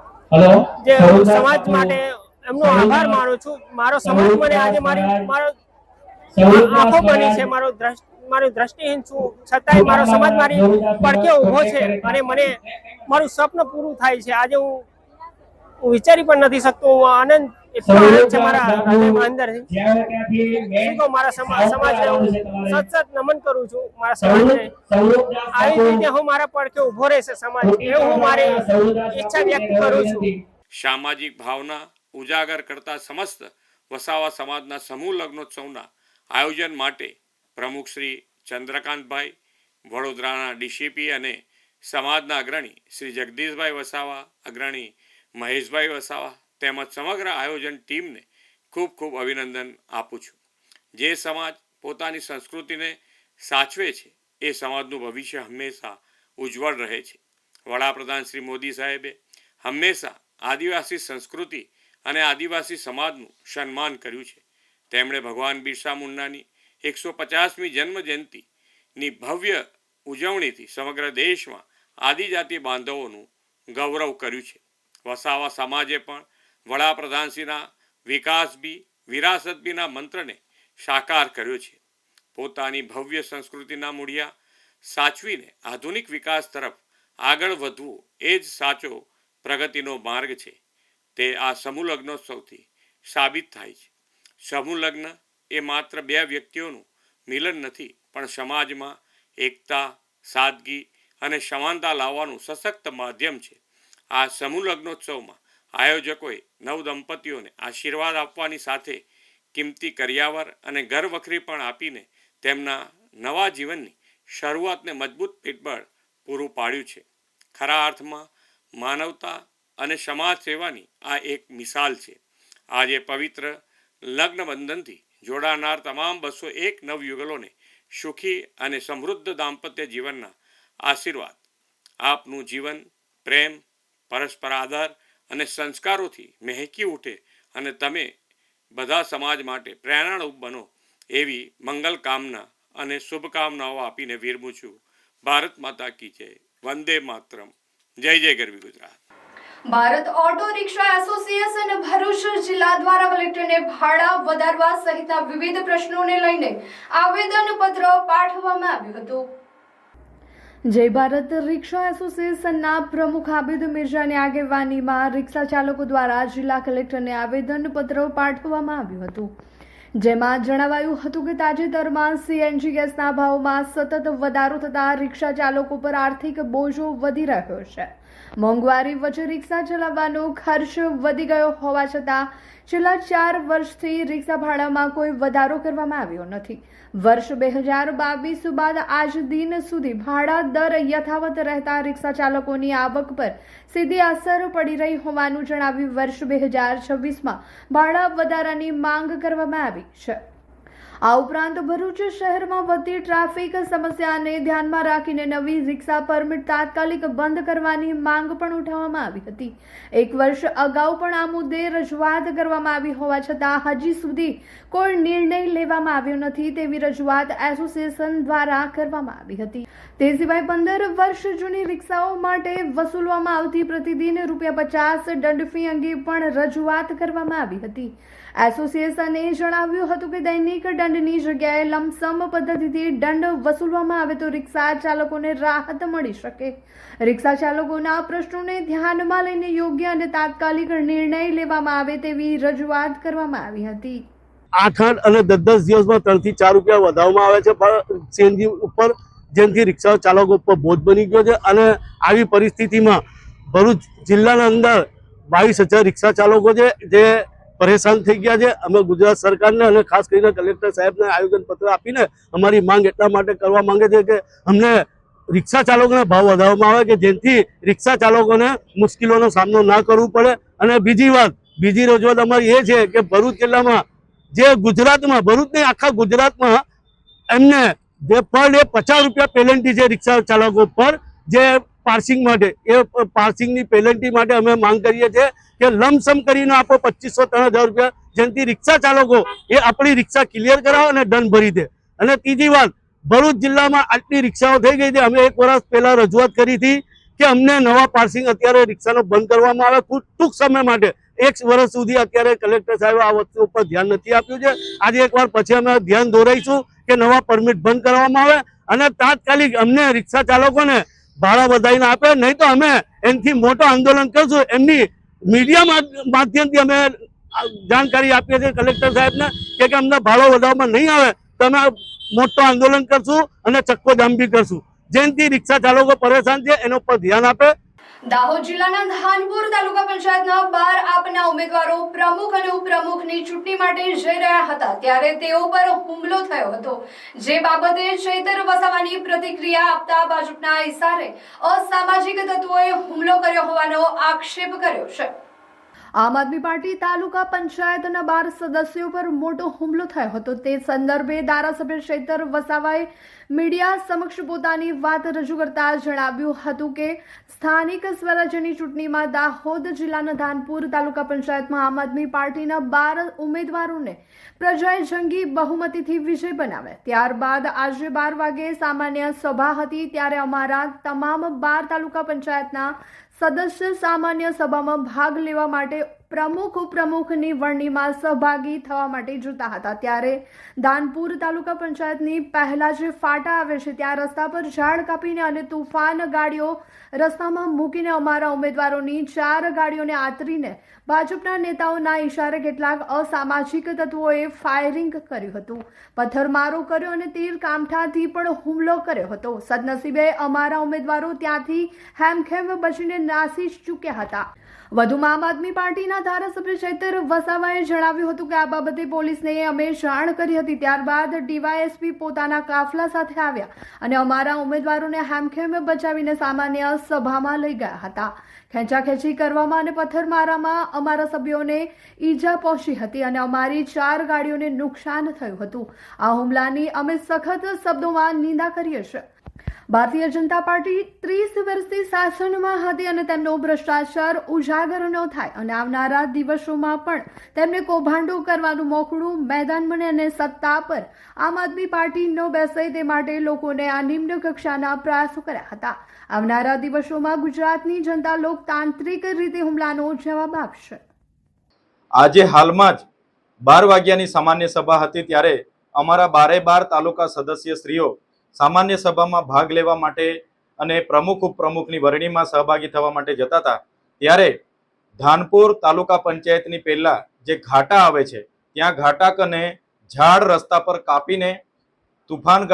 જે હું સમાજ માટે એમનો આભાર માનું છું. મારો સમાજ મને આજે મારો આંખો બની છે, મારું દ્રષ્ટિહીન છું છતાંય મારો સમાજ મારી પડખે ઊભો છે અને મને મારું સ્વપ્ન પૂરું થાય છે. આજે હું વિચારી પણ નથી શકતો. આનંદ એટલો આનંદ છે મારા હૃદયમાં અંદરથી. શું કહું, મારા સમાજને હું સતત નમન કરું છું. મારા સમાજને આવી રીતે હું મારા પડખે ઊભો રહેશે સમાજ, એવું હું મારી ઈચ્છા વ્યક્ત કરું છું. સામાજિક ભાવના ઉજાગર કરતા સમસ્ત વસાવા સમાજના સમૂહ લગ્નોત્સવના આયોજન માટે પ્રમુખ શ્રી ચંદ્રકાંતભાઈ, વડોદરાના ડીસીપી અને સમાજના અગ્રણી શ્રી જગદીશભાઈ વસાવા, અગ્રણી મહેશભાઈ વસાવા તેમજ સમગ્ર આયોજન ટીમને ખૂબ ખૂબ અભિનંદન આપું છું. જે સમાજ પોતાની સંસ્કૃતિને સાચવે છે એ સમાજનું ભવિષ્ય હંમેશા ઉજ્જવળ રહે છે. વડાપ્રધાન શ્રી મોદી સાહેબે હંમેશા આદિવાસી સંસ્કૃતિ અને આદિવાસી સમાજનું સન્માન કર્યું છે. તેમણે ભગવાન બિરસા મુંડાની 150મી જન્મ જયંતિની ભવ્ય ઉજવણીથી સમગ્ર દેશમાં આદિજાતિ બાંધવોનું ગૌરવ કર્યું છે. વસાવા સમાજે પણ વડાપ્રધાનશ્રીના વિકાસ બી વિરાસત બીના મંત્રને સાકાર કર્યો છે. પોતાની ભવ્ય સંસ્કૃતિના મૂળિયા સાચવીને આધુનિક વિકાસ તરફ આગળ વધવું એ જ સાચો પ્રગતિનો માર્ગ છે. તે આ સમૂહ લગ્નોત્સવથી સાબિત થાય છે. સમૂહ લગ્ન એ માત્ર બે વ્યક્તિઓનું મિલન નથી, પણ સમાજમાં એકતા, સાદગી અને સમાનતા લાવવાનું સશક્ત માધ્યમ છે. આ સમૂહ લગ્નોત્સવમાં આયોજકોએ નવદંપતીઓને આશીર્વાદ આપવાની સાથે કિંમતી કરિયાવર અને ઘરવખરી પણ આપીને તેમના નવા જીવનની શરૂઆતને મજબૂત પીઠબળ પૂરું પાડ્યું છે. ખરા અર્થમાં માનવતા અને સમાજ સેવાની આ એક મિસાલ છે. આજે પવિત્ર લગ્ન બંધનથી જોડાનાર તમામ 201 નવયુગલોને સુખી અને સમૃદ્ધ દાંપત્ય જીવનના આશીર્વાદ. આપનું જીવન પ્રેમ, પરસ્પર આદર અને સંસ્કારોથી મહેકી ઉઠે અને તમે બધા સમાજ માટે પ્રેરણારૂપ બનો એવી મંગલ કામના અને શુભકામનાઓ આપીને વિરમું છું. ભારત માતા કી જય. વંદે માતરમ. જય જય ગરવી Gujarat. Bharat auto rickshaw association Bharuch જિલ્લા દ્વારા કલેક્ટરને ભાડા વધારવા સહિતના વિવિધ પ્રશ્નોને લઈને આવેદનપત્ર પાઠવવામાં આવ્યું હતું. જય ભારત રિક્ષા એસોસિએશનના પ્રમુખ આબિદ મિર્જાની આગેવાનીમાં રિક્ષા ચાલકો દ્વારા જિલ્લા કલેક્ટરને આવેદનપત્ર પાઠવવામાં આવ્યું હતું. જેમાં જણાવાયું હતું કે તાજેતરમાં સીએનજી ગેસના ભાવમાં સતત વધારો થતાં રિક્ષા ચાલકો પર આર્થિક બોજો વધી રહ્યો છે. મોંઘવારી વચ્ચે રિક્ષા ચલાવવાનો ખર્ચ વધી ગયો હોવા છતાં છેલ્લા 4 વર્ષથી રિક્ષા ભાડામાં કોઈ વધારો કરવામાં આવ્યો નથી. વર્ષ 2022 બાદ આજ દિન સુધી ભાડા દર યથાવત રહેતા રિક્ષા ચાલકોની આવક પર સીધી અસર પડી રહી હોવાનું જણાવી વર્ષ 2026માં ભાડા વધારાની માંગ કરવામાં આવી છે. આ ઉપરાંત ભરૂચ શહેરમાં વધતી ટ્રાફિક સમસ્યાને ધ્યાનમાં રાખીને નવી રિક્ષા પરમિટ તાત્કાલિક બંધ કરવાની માંગ પણ ઉઠાવવામાં આવી હતી. 1 વર્ષ અગાઉ પણ આ મુદ્દે રજૂઆત કરવામાં આવી હોવા છતાં હજી સુધી કોઈ નિર્ણય લેવામાં આવ્યો નથી તેવી રજૂઆત એસોસિએશન દ્વારા કરવામાં આવી હતી. તે સિવાય 15 વર્ષ જૂની રિક્ષાઓ માટે વસૂલવામાં આવતી પ્રતિદિન ₹50 દંડ ફી અંગે પણ રજૂઆત કરવામાં આવી હતી. એસોસિએશને જણાવ્યું હતું કે દૈનિક દંડની જગ્યાએ લમસમ પદ્ધતિથી દંડ વસૂલવામાં આવે તો રિક્ષા ચાલકોને રાહત મળી શકે. રિક્ષા ચાલકોના પ્રશ્નોને ધ્યાનમાં લઈને યોગ્ય અને તાત્કાલિક નિર્ણય લેવામાં આવે તેવી રજૂઆત કરવામાં આવી હતી. 8 અને 10 દિવસમાં 3 થી 4 રૂપિયા વધારવામાં આવે છે પણ સીએનજી ઉપર, જેનાથી રિક્ષા ચાલકો ઉપર બોજ બની ગયો છે. અને આવી પરિસ્થિતિમાં ભરૂચ જિલ્લાના અંદર 22,000 રિક્ષા ચાલકો છે જે પરેશાન થઈ ગયા છે. અમે ગુજરાત સરકારને અને ખાસ કરીને કલેક્ટર સાહેબને આવેદનપત્ર આપીને અમારી માંગ એટલા માટે કરવા માંગે છે કે અમને રિક્ષા ચાલકોના ભાવ વધારવામાં આવે કે જેથી રિક્ષા ચાલકોને મુશ્કેલીઓનો સામનો ના કરવો પડે. અને બીજી રજૂઆત અમારી એ છે કે ભરૂચ જિલ્લામાં જે ગુજરાતમાં, ભરૂચ નહીં આખા ગુજરાતમાં એમને જે પર ડે 50 રૂપિયા પેનલ્ટી છે રિક્ષા ચાલકો પર, જે પાર્સિંગ માટે એ પાર્સિંગની પેનલ્ટી માટે અમે માંગ કરીએ છીએ કે લમસમ કરીને આપો 2500-3000 રૂપિયા, જેનાથી રિક્ષા ચાલકો એ આપણી રિક્ષા ક્લિયર કરાવે અને દંડ ભરી દે. અને ત્રીજી વાત, ભરૂચ જિલ્લામાં આટલી રિક્ષાઓ થઈ ગઈ છે. અમે 1 વર્ષ પહેલા રજૂઆત કરી હતી કે અમને નવા પાર્સિંગ અત્યારે રિક્ષાનો બંધ કરવામાં આવે ટૂંક સમય માટે. 1 વર્ષ સુધી અત્યારે કલેક્ટર સાહેબ આ વસ્તુ ઉપર ધ્યાન નથી આપ્યું છે. આજે એકવાર પછી અમે ધ્યાન દોરાઈશું કે નવા પરમિટ બંધ કરવામાં આવે અને તાત્કાલિક અમને રિક્ષા ચાલકોને ભાડા વધારીને આપે, નહીં તો અમે એનાથી મોટો આંદોલન કરશું. એમની મીડિયા માધ્યમથી અમે જાણકારી આપીએ છીએ કલેક્ટર સાહેબને કે અમને ભાડો વધારવામાં નહીં આવે તો અમે મોટો આંદોલન કરશું અને ચક્કોજામ બી કરશું. જેનાથી રિક્ષા ચાલકો પરેશાન છે એના ઉપર ધ્યાન આપે. દાહોદ જિલ્લાના ધાનપુર તાલુકા પંચાયતના 12 આપના ઉમેદવારો પ્રમુખ અને ઉપપ્રમુખની ચૂંટણી માટે જઈ રહ્યા હતા ત્યારે તેઓ પર હુમલો થયો હતો, જે બાબતે ચૈતર વસાવાની પ્રતિક્રિયા આપતા ભાજપના ઇશારે અસામાજિક તત્વોએ હુમલો કર્યો હોવાનો આક્ષેપ કર્યો છે. આમ આદમી પાર્ટી તાલુકા પંચાયતના 12 સદસ્યો પર મોટો હુમલો થયો હતો. તે સંદર્ભે ધારાસભ્ય ચૈતર વસાવાએ મીડિયા સમક્ષ પોતાની વાત રજૂ કરતા જણાવ્યું હતું કે સ્થાનિક સ્વરાજ્યની ચૂંટણીમાં દાહોદ જિલ્લાના ધાનપુર તાલુકા પંચાયતમાં આમ આદમી પાર્ટીના 12 ઉમેદવારોને પ્રજાએ જંગી બહુમતીથી વિજય બનાવ્યા. ત્યારબાદ આજે 12 વાગે સામાન્ય સભા હતી ત્યારે અમારા તમામ 12 તાલુકા પંચાયતના સદસ્ય સામાન્ય સભામાં ભાગ લેવા માટે પ્રમુખ ઉપપ્રમુખની વરણીમાં સહભાગી થવા માટે જતા હતા ત્યારે ધાનપુર તાલુકા પંચાયતની પહેલા જે ફાટા આવે છે ત્યાં રસ્તા પર ઝાડ કાપીને અને તુફાન ગાડીઓ રસ્તામાં મૂકીને અમારા ઉમેદવારોની 4 ગાડીઓને આતરીને ભાજપના નેતાઓના ઇશારે કેટલાક અસામાજિક તત્વોએ ફાયરિંગ કર્યું હતું, પથ્થરમારો કર્યો અને તીર કામઠાથી પણ હુમલો કર્યો હતો. સદનસીબે અમારા ઉમેદવારો ત્યાંથી હેમખેમ બચીને નાસી ચૂક્યા હતા. વધુમાં આમ આદમી પાર્ટીના ધારાસભ્ય ચૈતર વસાવાએ જણાવ્યું હતું કે આ બાબતે પોલીસને અમે જાણ કરી હતી. ત્યારબાદ ડીવાયએસપી પોતાના કાફલા સાથે આવ્યા અને અમારા ઉમેદવારોને હેમખેમ બચાવીને સામાન્ય સભામાં લઈ ગયા હતા. ખેંચાખેંચી કરવામાં અને પથ્થરમારામાં અમારા સભ્યોને ઈજા પહોંચી હતી અને અમારી 4 ગાડીઓને નુકસાન થયું હતું. આ હુમલાની અમે સખત શબ્દોમાં નિંદા કરીએ છીએ. ભારતીય જનતા પાર્ટી 30 વર્ષથી શાસનમાં હતી અને તેમનો ભ્રષ્ટાચાર ઉજાગર ન થાય અને આવનારા દિવસોમાં પણ તેમને કૌભાંડો કરવાનું મોકળું મેદાન બને અને સત્તા પર આમ આદમી પાર્ટી ન બેસે તે માટે લોકોને આ નિમ્ન કક્ષાના પ્રયાસો કર્યા હતા. આવનારા દિવસોમાં ગુજરાતની જનતા લોકતાંત્રિક રીતે હુમલાનો જવાબ આપશે. આજે હાલમાં જ 12 વાગ્યાની સામાન્ય સભા હતી ત્યારે અમારા 12 તાલુકા સદસ્ય શ્રીઓ સામાન્ય સભામાં ભાગ લેવા માટે અને પ્રમુખ ઉપપ્રમુખની વરણીમાં સહભાગી થવા માટે જતા હતા ત્યારે ધાનપુર તાલુકા પંચાયતની પહેલા જે ઘાટા આવે છે ત્યાં ઘાટા કને ઝાડ રસ્તા પર કાપીને તુફાન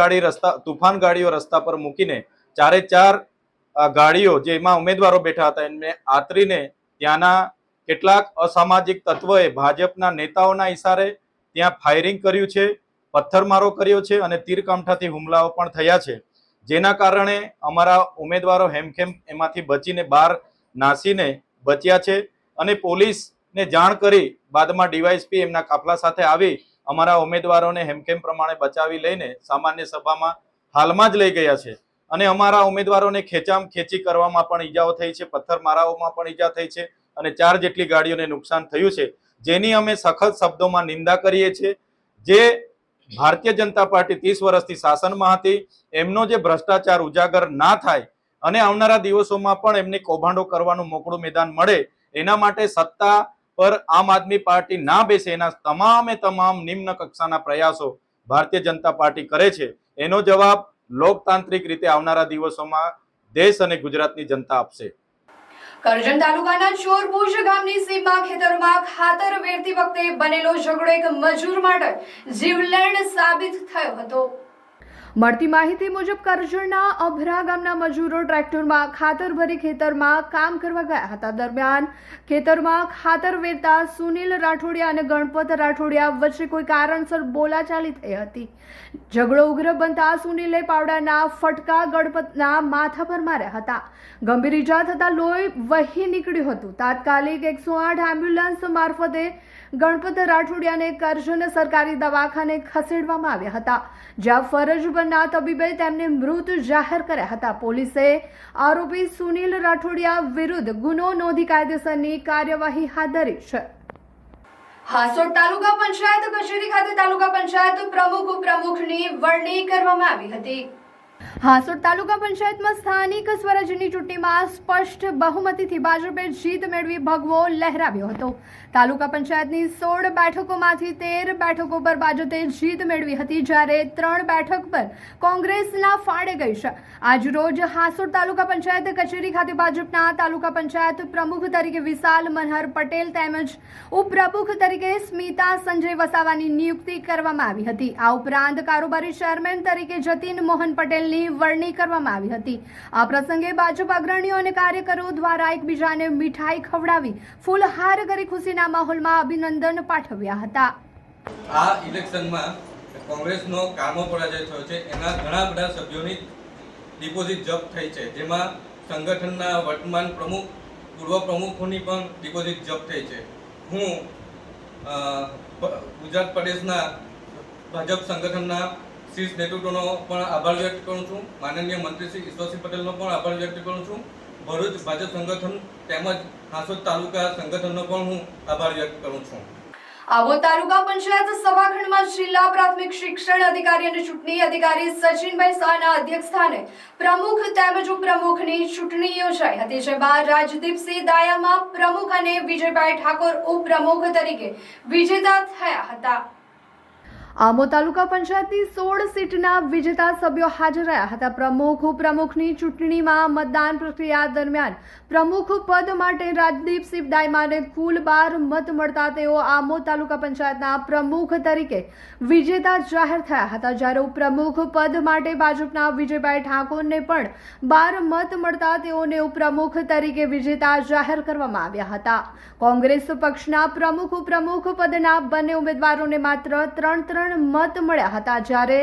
ગાડીઓ રસ્તા પર મૂકીને 4 ગાડીઓ જેમાં ઉમેદવારો બેઠા હતા એમને આતરીને ત્યાંના કેટલાક અસામાજિક તત્વોએ ભાજપના નેતાઓના ઇશારે ત્યાં ફાયરિંગ કર્યું છે, પથ્થરમારો કર્યો છે અને તીરકામઠાથી હુમલાઓ પણ થયા છે, જેના કારણે અમારા ઉમેદવારો હેમખેમ એમાંથી બચીને બહાર નાસીને બચ્યા છે અને પોલીસને જાણ કરી બાદમાં ડીવાયએસપી એમના કાફલા સાથે આવી અમારા ઉમેદવારોને હેમખેમ પ્રમાણે બચાવી લઈને સામાન્ય સભામાં હાલમાં જ લઈ ગયા છે અને અમારા ઉમેદવારોને ખેંચી કરવામાં પણ ઈજાઓ થઈ છે, પથ્થરમારાઓમાં પણ ઈજા થઈ છે અને 4 જેટલી ગાડીઓને નુકસાન થયું છે, જેની અમે સખત શબ્દોમાં નિંદા કરીએ છીએ. જે ભારતીય જનતા પાર્ટી 30 વર્ષથી શાસનમાં હતી એમનો જે ભ્રષ્ટાચાર ઉજાગર ના થાય અને આવનારા દિવસોમાં પણ એમને કૌભાંડો કરવાનું મોકળું મેદાન મળે એના માટે સત્તા પર આમ આદમી પાર્ટી ના બેસે એના તમામ નિમ્ન કક્ષાના પ્રયાસો ભારતીય જનતા પાર્ટી કરે છે. એનો જવાબ લોકતાંત્રિક રીતે આવનારા દિવસોમાં દેશ અને ગુજરાતની જનતા આપશે. કરજણ તાલુકાના ચોરભુજ ગામની સીમમાં ખેતરમાં ખાતર વેરતી વખતે બનેલો ઝઘડો એક મજૂર માટે જીવલેણ સાબિત થયો હતો. મળતી માહિતી મુજબ કરજણના અભરા ગામના મજૂરો ટ્રેક્ટરમાં ખાતર ભરી ખેતરમાં કામ કરવા ગયા હતા. દરમિયાન ખેતરમાં ખાતર વેરતા સુનિલ રાઠોડિયા અને ગણપત રાઠોડિયા વચ્ચે કોઈ કારણસર બોલાચાલી થઈ હતી. ઝઘડો ઉગ્ર બનતા સુનિલે પાવડાના ફટકા ગણપતના માથા પર માર્યા હતા. ગંભીર ઈજા થતા લોહી વહી નીકળ્યું હતું. તાત્કાલિક 108 એમ્બ્યુલન્સ મારફતે ગણપત રાઠોડિયાને કરજણ સરકારી દવાખાને ખસેડવામાં આવ્યા હતા, જ્યાં ફરજ પરના તબીબે તેમને મૃત જાહેર કર્યા હતા. પોલીસે આરોપી સુનિલ રાઠોડિયા વિરુદ્ધ ગુનો નોંધી કાયદેસરની કાર્યવાહી હાથ ધરી છે. હાસોડ તાલુકા પંચાયત કચેરી ખાતે તાલુકા પંચાયત પ્રમુખની વરણી કરવામાં આવી હતી. હાસોડ તાલુકા પંચાયતમાં સ્થાનિક સ્વરાજ્યની ચૂંટણીમાં સ્પષ્ટ બહુમતીથી ભાજપે જીત મેળવી ભગવો લહેરાવ્યો હતો. તાલુકા પંચાયતની 16 બેઠકોમાંથી 13 બેઠકો પર ભાજપે જીત મેળવી હતી, જ્યારે 3 બેઠક પર કોંગ્રેસના ફાળે ગઈ છે. આજરોજ હાસોડ તાલુકા પંચાયત કચેરી ખાતે ભાજપના તાલુકા પંચાયત પ્રમુખ તરીકે વિશાલ મનહર પટેલ તેમજ ઉપપ્રમુખ તરીકે સ્મિતા સંજય વસાવાની નિયુક્તિ કરવામાં આવી હતી. આ ઉપરાંત કારોબારી ચેરમેન તરીકે જતીન મોહન પટેલની વરણી કરવામાં આવી હતી. આ પ્રસંગે ભાજપ અગ્રણીઓ અને કાર્યકરો દ્વારા એકબીજાને મીઠાઈ ખવડાવી ફૂલહાર કરી ખુશીના માહોલમાં અભિનંદન પાઠવ્યા હતા. આ ઇલેક્શનમાં કોંગ્રેસનો કામો પરાજય થયો છે. એના ઘણા બધા સભ્યોની ડિપોઝિટ જપ્ત થઈ છે, જેમાં સંગઠનના વર્તમાન પ્રમુખ, પૂર્વ પ્રમુખોની પણ ડિપોઝિટ જપ્ત થઈ છે. હું ગુજરાત પ્રદેશના ભાજપ સંગઠનના શીર્ષ નેતૃત્વનો પણ આભાર વ્યક્ત કરું છું. માનનીય મંત્રી શ્રી ઈશ્વરસિંહ પટેલનો પણ આભાર વ્યક્ત કરું છું. ભરૂચ ભાજપ સંગઠન તેમજ હાસોદ તાલુકા સંગઠનનો પણ હું આભાર વ્યક્ત કરું છું. આબોદ તાલુકા પંચાયત સભાખંડમાં જિલ્લા પ્રાથમિક શિક્ષણ અધિકારી અને ચૂંટણી અધિકારી સચિનભાઈ શાહના અધ્યક્ષસ્થાને પ્રમુખ તેમજ ઉપપ્રમુખની ચૂંટણી યોજાઈ હતી, જેમાં રાજદીપસિંહ દાયામા પ્રમુખ અને વિજયભાઈ ઠાકોર ઉપપ્રમુખ તરીકે વિજેતા થયા હતા. આમોદ તાલુકા પંચાયતની 16 સીટના વિજેતા સભ્યો હાજર રહ્યા હતા. પ્રમુખ ઉપપ્રમુખની ચૂંટણીમાં મતદાન પ્રક્રિયા દરમિયાન પ્રમુખ પદ માટે રાજદીપસિંહ દાયમાને કુલ 12 મત મળતા તેઓ આમોદ તાલુકા પંચાયતના પ્રમુખ તરીકે વિજેતા જાહેર થયા હતા, જ્યારે ઉપપ્રમુખ પદ માટે ભાજપના વિજયભાઈ ઠાકોરને પણ 12 મત મળતા તેઓને ઉપપ્રમુખ તરીકે વિજેતા જાહેર કરવામાં આવ્યા હતા. કોંગ્રેસ પક્ષના પ્રમુખ ઉપપ્રમુખ પદના બંને ઉમેદવારોને માત્ર 3 મત મળ્યા હતા, જ્યારે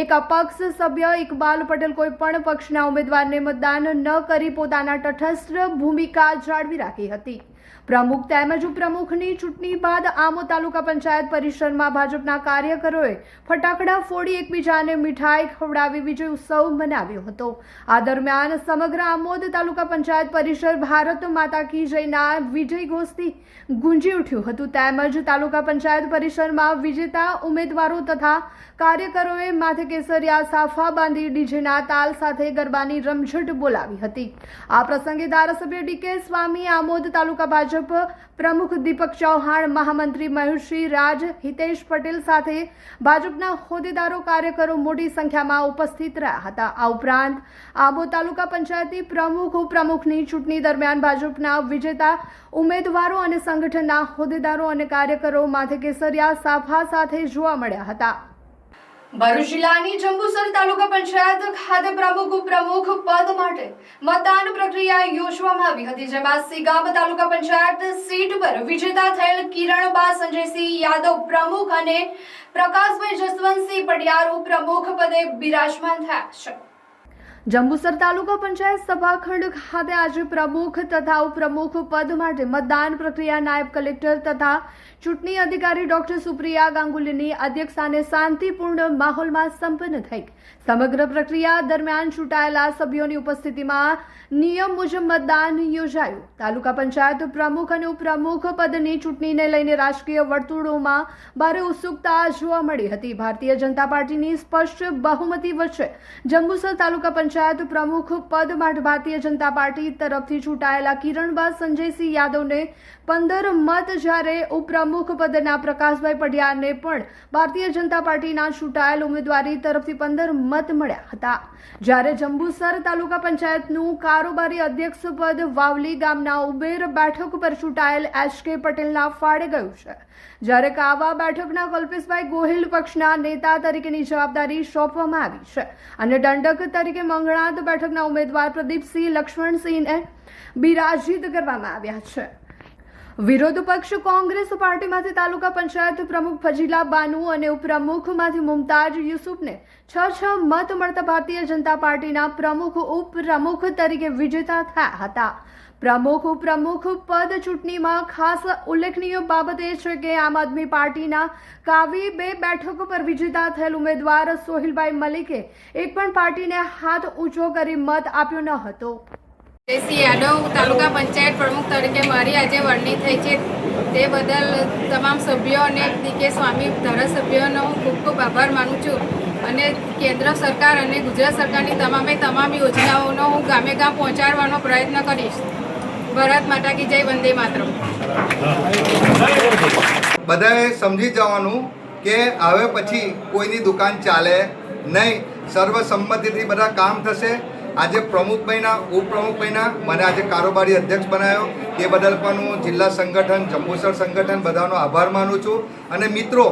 એક અપક્ષ સભ્ય ઇકબાલ પટેલ કોઈ પણ પક્ષના ઉમેદવારને મતદાન ન કરી પોતાના તટસ્થ ભૂમિકા જાળવી રાખી હતી. પ્રમુખ તેમજ ઉપપ્રમુખની ચૂંટણી બાદ આમોદ તાલુકા પંચાયત પરિસરમાં ભાજપના કાર્યકરોએ ફટાકડા ફોડી એકબીજાને મીઠાઈ ખવડાવી વિજય ઉત્સવ મનાવ્યો હતો. આ દરમિયાન સમગ્ર આમોદ તાલુકા પંચાયત પરિસર ભારત માતા કી જયના વિજય ઘોષથી ગુંજી ઉઠ્યું હતું. તેમજ તાલુકા પંચાયત પરિસરમાં વિજેતા ઉમેદવારો તથા કાર્યકરોએ માથે કેસરિયા સાફા બાંધી ડીજેના તાલ સાથે ગરબાની રમઝટ બોલાવી હતી. આ પ્રસંગે ધારાસભ્ય ડીકે સ્વામી, આમોદ તાલુકા ભાજપ પ્રમુખ દીપક ચૌહાણ, મહામંત્રી મયુરસિંહ રાજ, હિતેશ પટેલ સાથે ભાજપના હોદ્દેદારો, કાર્યકરો મોટી સંખ્યામાં ઉપસ્થિત રહ્યા હતા. આ ઉપરાંત આમોદ તાલુકા પંચાયતની પ્રમુખ ઉપપ્રમુખની ચૂંટણી દરમિયાન ભાજપના વિજેતા ઉમેદવારો અને સંગઠનના હોદ્દેદારો અને કાર્યકરો માથે કેસરિયા સાફા સાથે જોવા મળ્યા હતા. ભરૂચ જિલ્લાની જંબુસર તાલુકા પંચાયત ખાતે પ્રમુખ ઉપપ્રમુખ પદ માટે મતદાન પ્રક્રિયા યોજવામાં આવી હતી, જેમાં સિગામ તાલુકા પંચાયત સીટ પર વિજેતા થયેલ કિરણબા સંજયસિંહ યાદવ પ્રમુખ અને પ્રકાશભાઈ જસવંતસિંહ પડિયાર ઉપપ્રમુખ પદે બિરાજમાન થયા છે. જંબુસર તાલુકા પંચાયત સભાખંડ ખાતે આજે પ્રમુખ તથા ઉપપ્રમુખ પદ માટે મતદાન પ્રક્રિયા નાયબ કલેક્ટર તથા ચૂંટણી અધિકારી ડોક્ટર સુપ્રિયા ગાંગુલીની અધ્યક્ષસ્થાને શાંતિપૂર્ણ માહોલમાં સંપન્ન થઈ. સમગ્ર પ્રક્રિયા દરમિયાન ચૂંટાયેલા સભ્યોની ઉપસ્થિતિમાં નિયમ મુજબ મતદાન યોજાયું. તાલુકા પંચાયત પ્રમુખ અને ઉપપ્રમુખ પદની ચૂંટણીને લઈને રાજકીય વર્તુળોમાં ભારે ઉત્સુકતા જોવા મળી હતી. ભારતીય જનતા પાર્ટીની સ્પષ્ટ બહુમતી વચ્ચે જંબુસર તાલુકા પંચાયત પ્રમુખ પદ માટે ભારતીય જનતા પાર્ટી તરફથી ચૂંટાયેલા કિરણબા સંજયસિંહ યાદવને 15 મત, જ્યારે ઉપપ્રમુખ પદના પ્રકાશભાઈ પડિયારને પણ ભારતીય જનતા પાર્ટીના ચૂંટાયેલ ઉમેદવારી તરફથી 15 મત મળ્યા હતા. જ્યારે જંબુસર તાલુકા પંચાયતનું કારોબારી અધ્યક્ષ પદ વાવલી ગામના ઉબેર બેઠક પર ચૂંટાયેલ HK પટેલના ફાળે ગયું છે, જ્યારે કાવા બેઠકના કલ્પેશભાઈ ગોહિલ પક્ષના નેતા તરીકેની જવાબદારી સોંપવામાં આવી છે અને દંડક તરીકે મંગળાત બેઠકના ઉમેદવાર પ્રદીપસિંહ લક્ષ્મણસિંહને બિરાજિત કરવામાં આવ્યા છે. વિરોધ પક્ષ કોંગ્રેસ પાર્ટીમાંથી તાલુકા પંચાયત પ્રમુખ ફજીલા બાનુ અને ઉપપ્રમુખમાંથી મુમતાજ યુસુફને 6 મત મળતા ભારતીય જનતા પાર્ટીના પ્રમુખ ઉપપ્રમુખ તરીકે વિજેતા થયા હતા. પ્રમુખ ઉપપ્રમુખ પદ ચૂંટણીમાં ખાસ ઉલ્લેખનીય બાબત એ છે કે આમ આદમી પાર્ટીના કાવી 2 બેઠકો પર વિજેતા થયેલ ઉમેદવાર સોહિલભાઈ મલિકે એક પણ પાર્ટીને હાથ ઊંચો કરી મત આપ્યો ન હતો. જયસિંહ યાદવ તાલુકા પંચાયત પ્રમુખ તરીકે મારી આજે વરણી થઈ છે તે બદલ તમામ સભ્યો અને ડીકે સ્વામી ધારાસભ્યોનો હું ખૂબ ખૂબ આભાર માનું છું અને કેન્દ્ર સરકાર અને ગુજરાત સરકારની તમામ યોજનાઓનો હું ગામે ગામ પહોંચાડવાનો પ્રયત્ન કરીશ. ભારત માતા કી જય, વંદે માતરમ. બધાએ સમજી જવાનું કે હવે પછી કોઈની દુકાન ચાલે નહીં, સર્વસંમતિથી બધા કામ થશે. આજે પ્રમુખ બન્યા, ઉપપ્રમુખ બન્યા, મને આજે કારોબારી અધ્યક્ષ બનાવ્યો તે બદલ પણ હું જિલ્લા સંગઠન, જંબુસર સંગઠન બધાનો આભાર માનું છું. અને મિત્રો,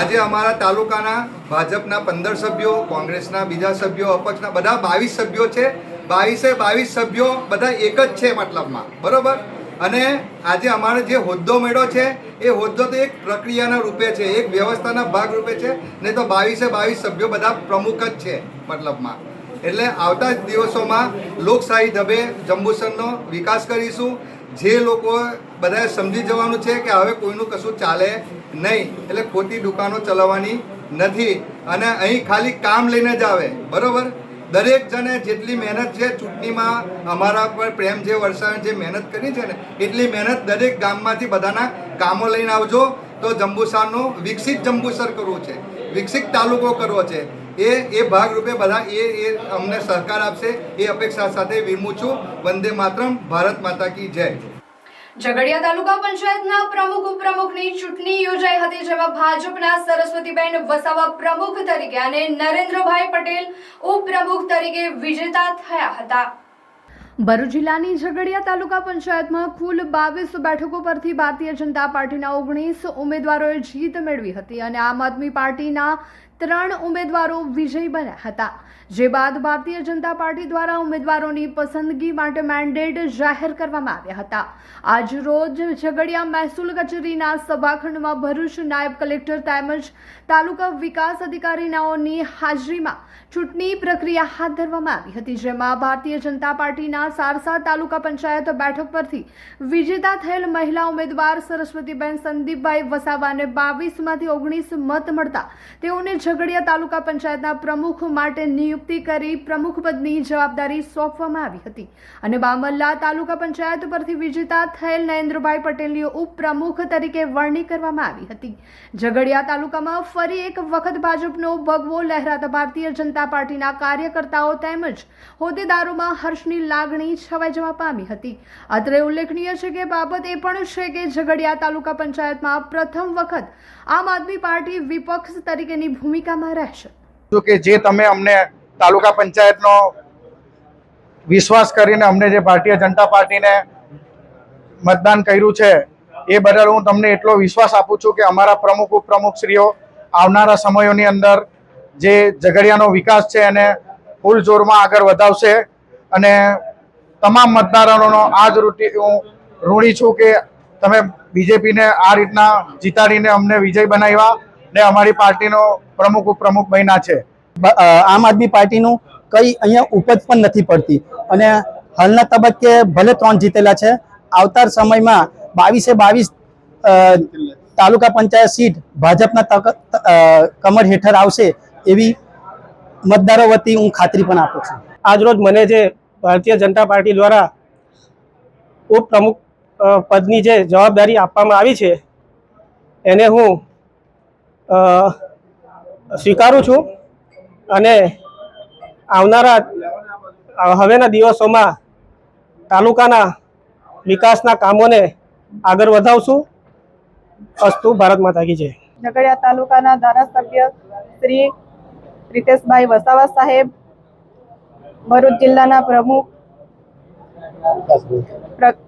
આજે અમારા તાલુકાના ભાજપના 15 સભ્યો, કોંગ્રેસના બીજા સભ્યો, અપક્ષના બધા 22 સભ્યો છે. 22 સભ્યો બધા એક જ છે મતલબમાં, બરોબર. અને આજે અમારે જે હોદ્દો મળ્યો છે એ હોદ્દો તો એક પ્રક્રિયાના રૂપે છે, એક વ્યવસ્થાના ભાગ રૂપે છે, નહીં તો 22 સભ્યો બધા પ્રમુખ જ છે મતલબમાં. એટલે આવતા દિવસોમાં લોકશાહી ઢબે જંબુસરનો વિકાસ કરીશું. જે લોકો બધાએ સમજી જવાનું છે કે હવે કોઈનું કશું ચાલે નહીં, એટલે ખોટી દુકાનો ચલાવવાની નથી અને અહીં ખાલી કામ લઈને જ આવે, બરાબર. દરેક જણે જેટલી મહેનત છે ચૂંટણીમાં અમારા પર પ્રેમ જે વરસાદ જે મહેનત કરી છે ને એટલી મહેનત દરેક ગામમાંથી બધાના કામો લઈને આવજો. તો જંબુસરનો વિકસિત જંબુસર કરવું છે, વિકસિત તાલુકો કરવો છે. એ ભાગરૂપે બધા એ અમને સહકાર આપશે એ અપેક્ષા સાથે વિરમું છું. વંદે માતરમ. ભારત માતા કી જય. ઝઘડિયા તાલુકા પંચાયતના પ્રમુખ ઉપપ્રમુખની ચૂંટણી યોજાઈ હતી, જેમાં ભાજપના સરસ્વતીબેન વસાવા પ્રમુખ તરીકે અને નરેન્દ્રભાઈ પટેલ ઉપપ્રમુખ તરીકે વિજેતા થયા હતા. ભરૂચ જિલ્લાની ઝઘડિયા તાલુકા પંચાયતમાં કુલ 22 બેઠકો પરથી ભારતીય જનતા પાર્ટીના 19 ઉમેદવારોએ જીત મેળવી હતી અને આમ આદમી પાર્ટીના 3 ઉમેદવારો વિજયી બન્યા હતા. જે બાદ ભારતીય જનતા પાર્ટી દ્વારા ઉમેદવારોની પસંદગી માટે મેન્ડેટ જાહેર કરવામાં આવ્યા હતા. આજ રોજ ઝઘડિયા મહેસૂલ કચેરીના સભાખંડમાં ભરૂચ નાયબ કલેક્ટર તેમજ તાલુકા વિકાસ અધિકારીઓની હાજરીમાં ચૂંટણી પ્રક્રિયા હાથ ધરવામાં આવી હતી, જેમાં ભારતીય જનતા પાર્ટીના સારસા તાલુકા પંચાયત બેઠક પરથી વિજેતા થયેલ મહિલા ઉમેદવાર સરસ્વતીબેન સંદીપભાઈ વસાવાને 22માંથી 19 મત મળતા તેઓને ઝઘડિયા તાલુકા પંચાયતના પ્રમુખ માટે નિયુક્તિ કરી પ્રમુખ પદની જવાબદારી સોંપવામાં આવી હતી અને બામલ્લા તાલુકા પંચાયત પરથી વિજેતા થયેલ નરેન્દ્રભાઈ પટેલની ઉપપ્રમુખ તરીકે વરણી કરવામાં આવી હતી. ઝઘડિયા તાલુકામાં ફરી એક વખત ભાજપનો ભગવો લહેરાતા ભારતીય જનતા પાર્ટીના કાર્યકર્તાઓ તેમજ હોદ્દેદારોમાં હર્ષની લાગણી છવાઈ જવા પામી હતી. અત્રે ઉલ્લેખનીય છે કે બાબત એ પણ છે કે ઝઘડિયા તાલુકા પંચાયતમાં પ્રથમ વખત આમ આદમી પાર્ટી વિપક્ષ તરીકેની ભૂમિકામાં રહેશે. કે જે તમે અમને તાલુકા પંચાયતનો વિશ્વાસ કરીને અમને જે ભારતીય જનતા પાર્ટીને મતદાન કર્યું છે એ બદલ હું તમને એટલો વિશ્વાસ આપું છું કે અમારા પ્રમુખ ઉપપ્રમુખશ્રીઓ આવનારા સમયોની અંદર જે ઝઘડિયાનો વિકાસ છે એને ફૂલ જોરમાં આગળ વધાવશે અને તમામ મતદારોનો આ જ હું ઋણી છું કે તમે બીજેપીને આ રીતના જીતાડીને અમને વિજય બનાવ્યા ને અમારી પાર્ટીનો પ્રમુખ ઉપપ્રમુખ બન્યા છે. આમ આદમી પાર્ટીનું કંઈ અહીંયા ઉપજ પણ નથી પડતી અને હાલના તબક્કે ભલે 3 જીતેલા છે, આવતા સમયમાં 22 તાલુકા પંચાયત સીટ ભાજપના કમર હેઠળ આવશે એવી મતદારો વતી હું ખાતરી પણ આપું છું. આજરોજ મને જે ભારતીય જનતા પાર્ટી દ્વારા ઉપપ્રમુખ પદની જે જવાબદારી આપવામાં આવી છે એને હું સ્વીકારું છું અને આવનારા હવેના દિવસોમાં તાલુકાના વિકાસના કામોને આગળ વધાવશું. અસ્તુ. ભારત માતા કી જય. ઝઘડિયા તાલુકાના ધારાસભ્ય શ્રી પ્રિતેશભાઈ વસાવા સાહેબ, ભરૂચ જિલ્લાના પ્રમુખ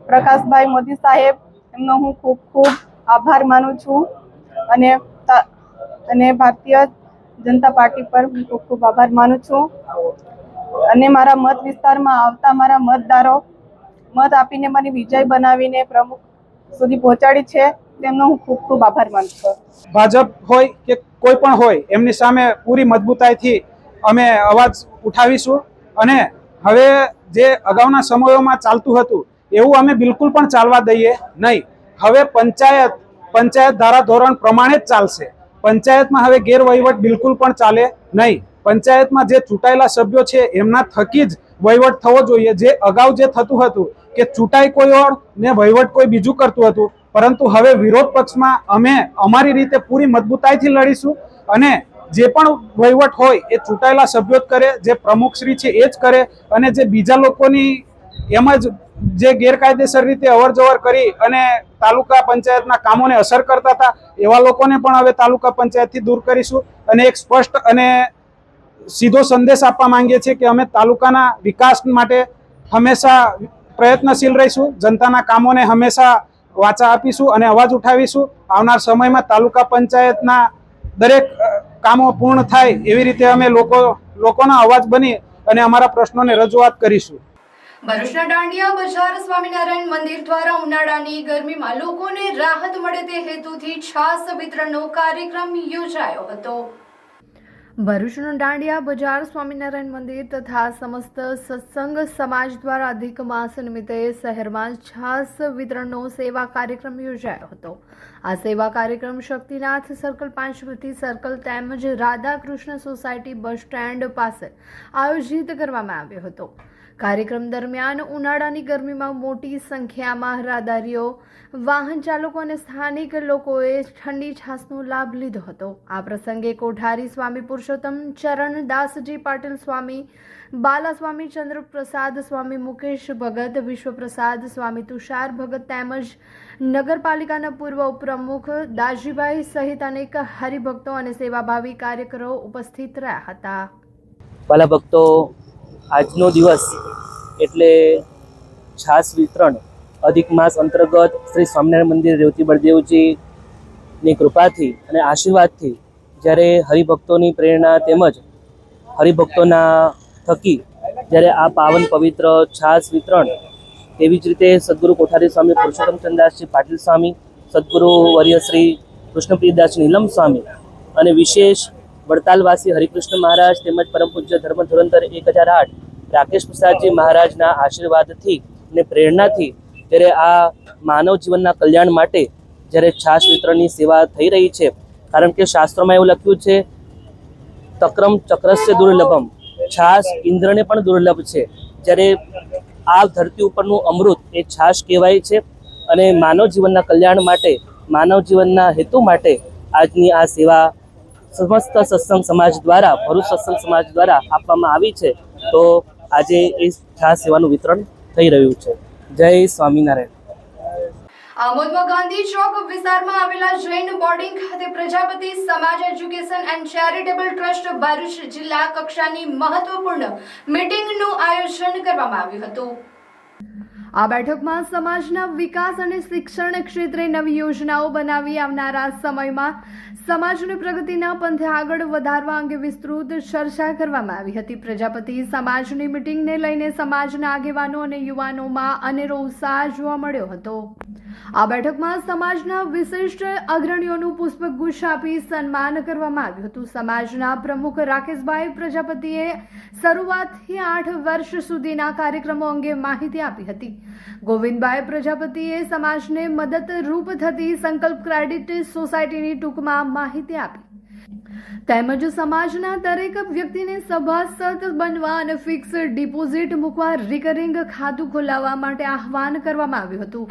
પ્રકાશભાઈ મોદી સાહેબ, એમનો હું ખૂબ ખૂબ આભાર માનું છું અને ભારતીય જનતા પાર્ટી પર હું ખૂબ ખૂબ આભાર માનું છું અને મારા મત વિસ્તારમાં આવતા મારા મતદારો મત આપીને મને વિજય બનાવીને પ્રમુખ સુધી પહોંચાડી છે તેમનો હું ખૂબ ખૂબ આભાર માનું છું. ભાજપ હોય કે કોઈ પણ હોય એમની સામે પૂરી મજબૂતાઈથી અમે અવાજ ઉઠાવીશું અને હવે જે અગાઉના સમયોમાં ચાલતું હતું એવું અમે બિલકુલ પણ ચાલવા દઈએ નહીં. હવે પંચાયત ધારાધોરણ પ્રમાણે જ ચાલશે. પંચાયતમાં હવે ગેરવહીવટ બિલકુલ પણ ચાલે નહીં. પંચાયતમાં જે ચૂંટાયેલા સભ્યો છે એમના થકી જ વહીવટ થવો જોઈએ. જે અગાઉ જે થતું હતું કે ચૂંટાઈ કોઈ ઓર ને વહીવટ કોઈ બીજું કરતું હતું, પરંતુ હવે વિરોધ પક્ષમાં અમે અમારી રીતે પૂરી મજબૂતાઈથી લડીશું અને જે પણ વહીવટ હોય એ ચૂંટાયેલા સભ્યો જ કરે, જે પ્રમુખશ્રી છે એ જ કરે અને જે બીજા લોકોની એમ જ જે ગેરકાયદેસર રીતે અવરજવર કરી અને તાલુકા પંચાયતના કામોને અસર કરતા હતા એવા લોકોને પણ હવે તાલુકા પંચાયતથી દૂર કરીશું. અને એક સ્પષ્ટ અને સીધો સંદેશ આપવા માંગીએ છીએ કે અમે તાલુકાના વિકાસ માટે હંમેશા પ્રયત્નશીલ રહીશું. જનતાના કામોને હંમેશા વાચા આપીશું અને અવાજ ઉઠાવીશું. આવનાર સમયમાં તાલુકા પંચાયતના દરેક કામો પૂર્ણ થાય એવી રીતે અમે લોકોના અવાજ બની અને અમારા પ્રશ્નોને રજૂઆત કરીશું. ભરૂચના દાંડિયા બજાર સ્વામિનારાયણ મંદિર દ્વારા ઉનાળાની ગરમીમાં લોકોને રાહત મળે તે હેતુથી છાસ વિતરણનો કાર્યક્રમ યોજાયો હતો. ભરૂચના દાંડિયા બજાર સ્વામિનારાયણ મંદિર તથા સમસ્ત સત્સંગ સમાજ દ્વારા અધિક માસ નિમિત્તે શહેરમાં છાસ વિતરણનો સેવા કાર્યક્રમ યોજાયો હતો. આ સેવા કાર્યક્રમ શક્તિનાથ સર્કલ 5 સર્કલ તેમજ રાધાકૃષ્ણ સોસાયટી બસ સ્ટેન્ડ પાસે આયોજિત કરવામાં આવ્યો હતો. કાર્યક્રમ દરમિયાન ઉનાળાની ગરમીમાં મોટી સંખ્યામાં રાહદારીઓ, વાહન ચાલકો અને સ્થાનિક લોકોએ ઠંડી છાસનો લાભ લીધો હતો. આ પ્રસંગે કોઠારી સ્વામી પુરુષોત્તમ ચરણદાસજી પાટીલ સ્વામી, બાલા સ્વામી ચંદ્રપ્રસાદ સ્વામી, મુકેશ ભગત, વિશ્વપ્રસાદ સ્વામી, તુષાર ભગત તેમજ નગરપાલિકાના પૂર્વ ઉપપ્રમુખ દાજીભાઈ સહિત અનેક હરિભક્તો અને સેવાભાવી કાર્યકરો ઉપસ્થિત રહ્યા હતા. બાલા ભક્તો, આજનો દિવસ એટલે છાસ વિતરણ અધિક માસ અંતર્ગત શ્રી સ્વામિનારાયણ મંદિર રેવતી બળદેવજીની કૃપાથી અને આશીર્વાદથી જ્યારે હરિભક્તોની પ્રેરણા તેમજ હરિભક્તોના થકી જ્યારે આ પાવન પવિત્ર છાસ વિતરણ, તેવી જ રીતે સદગુરુ કોઠારી સ્વામી પુરુષોત્તમ ચંદ્રદાસજી પાટીલ સ્વામી, સદગુરુ વર્ય શ્રી કૃષ્ણપ્રિયદાસ નીલમ સ્વામી અને વિશેષ વડતાલવાસી હરિકૃષ્ણ મહારાજ તેમજ પરમ પૂજ્ય ધર્મ ધુરંધર 1008 રાકેશ પ્રસાદજી મહારાજના આશીર્વાદથી અને પ્રેરણાથી જ્યારે આ માનવ જીવનના કલ્યાણ માટે જ્યારે છાસ વિતરણની સેવા થઈ રહી છે. કારણ કે શાસ્ત્રોમાં એવું લખ્યું છે, તક્રમ ચક્રસ્ય દુર્લભમ, છાસ ઇન્દ્રને પણ દુર્લભ છે. જ્યારે આ ધરતી ઉપરનું અમૃત એ છાસ કહેવાય છે અને માનવ જીવનના કલ્યાણ માટે, માનવ જીવનના હેતુ માટે આજની આ સેવા સમસ્ત સત્સંગ સમાજ દ્વારા, ભરૂચ સત્સંગ સમાજ દ્વારા આપવામાં આવી છે. તો આજે એ ખાસ સેવાનું વિતરણ થઈ રહ્યું છે. જય સ્વામિનારાયણ. આમોદમાં ગાંધી ચોક વિસ્તારમાં આવેલા જૈન બોર્ડિંગ ખાતે પ્રજાપતિ સમાજ education and charitable trust Bharuch જિલ્લા કક્ષાની મહત્વપૂર્ણ મીટિંગનું આયોજન કરવામાં આવ્યું હતું. આ બેઠકમાં સમાજના વિકાસ અને શિક્ષણ ક્ષેત્રે નવી યોજનાઓ બનાવી આવનારા સમયમાં સમાજની પ્રગતિના પંથે આગળ વધારવા અંગે વિસ્તૃત ચર્ચા કરવામાં આવી હતી. પ્રજાપતિ સમાજની મીટિંગને લઈને સમાજના આગેવાનો અને યુવાનોમાં અનેરો ઉત્સાહ જોવા મળ્યો હતો. આ બેઠકમાં સમાજના વિશિષ્ટ અગ્રણીઓનું પુષ્પગુચ્છ આપી સન્માન કરવામાં આવ્યું હતું. સમાજના પ્રમુખ રાકેશભાઈ પ્રજાપતિએ શરૂઆતથી 8 વર્ષ સુધીના કાર્યક્રમો અંગે માહિતી આપી હતી. ગોવિંદભાઈ પ્રજાપતિએ સમાજને મદદરૂપ થતી સંકલ્પ ક્રેડિટ સોસાયટીની ટૂંકમાં માહિતી આપી તેમજ સમાજના દરેક વ્યક્તિને સભાસદ બનવા અને ફિક્સ ડિપોઝિટ મૂકવા રિકરિંગ ખાતું ખોલાવવા માટે આહવાન કરવામાં આવ્યું હતું.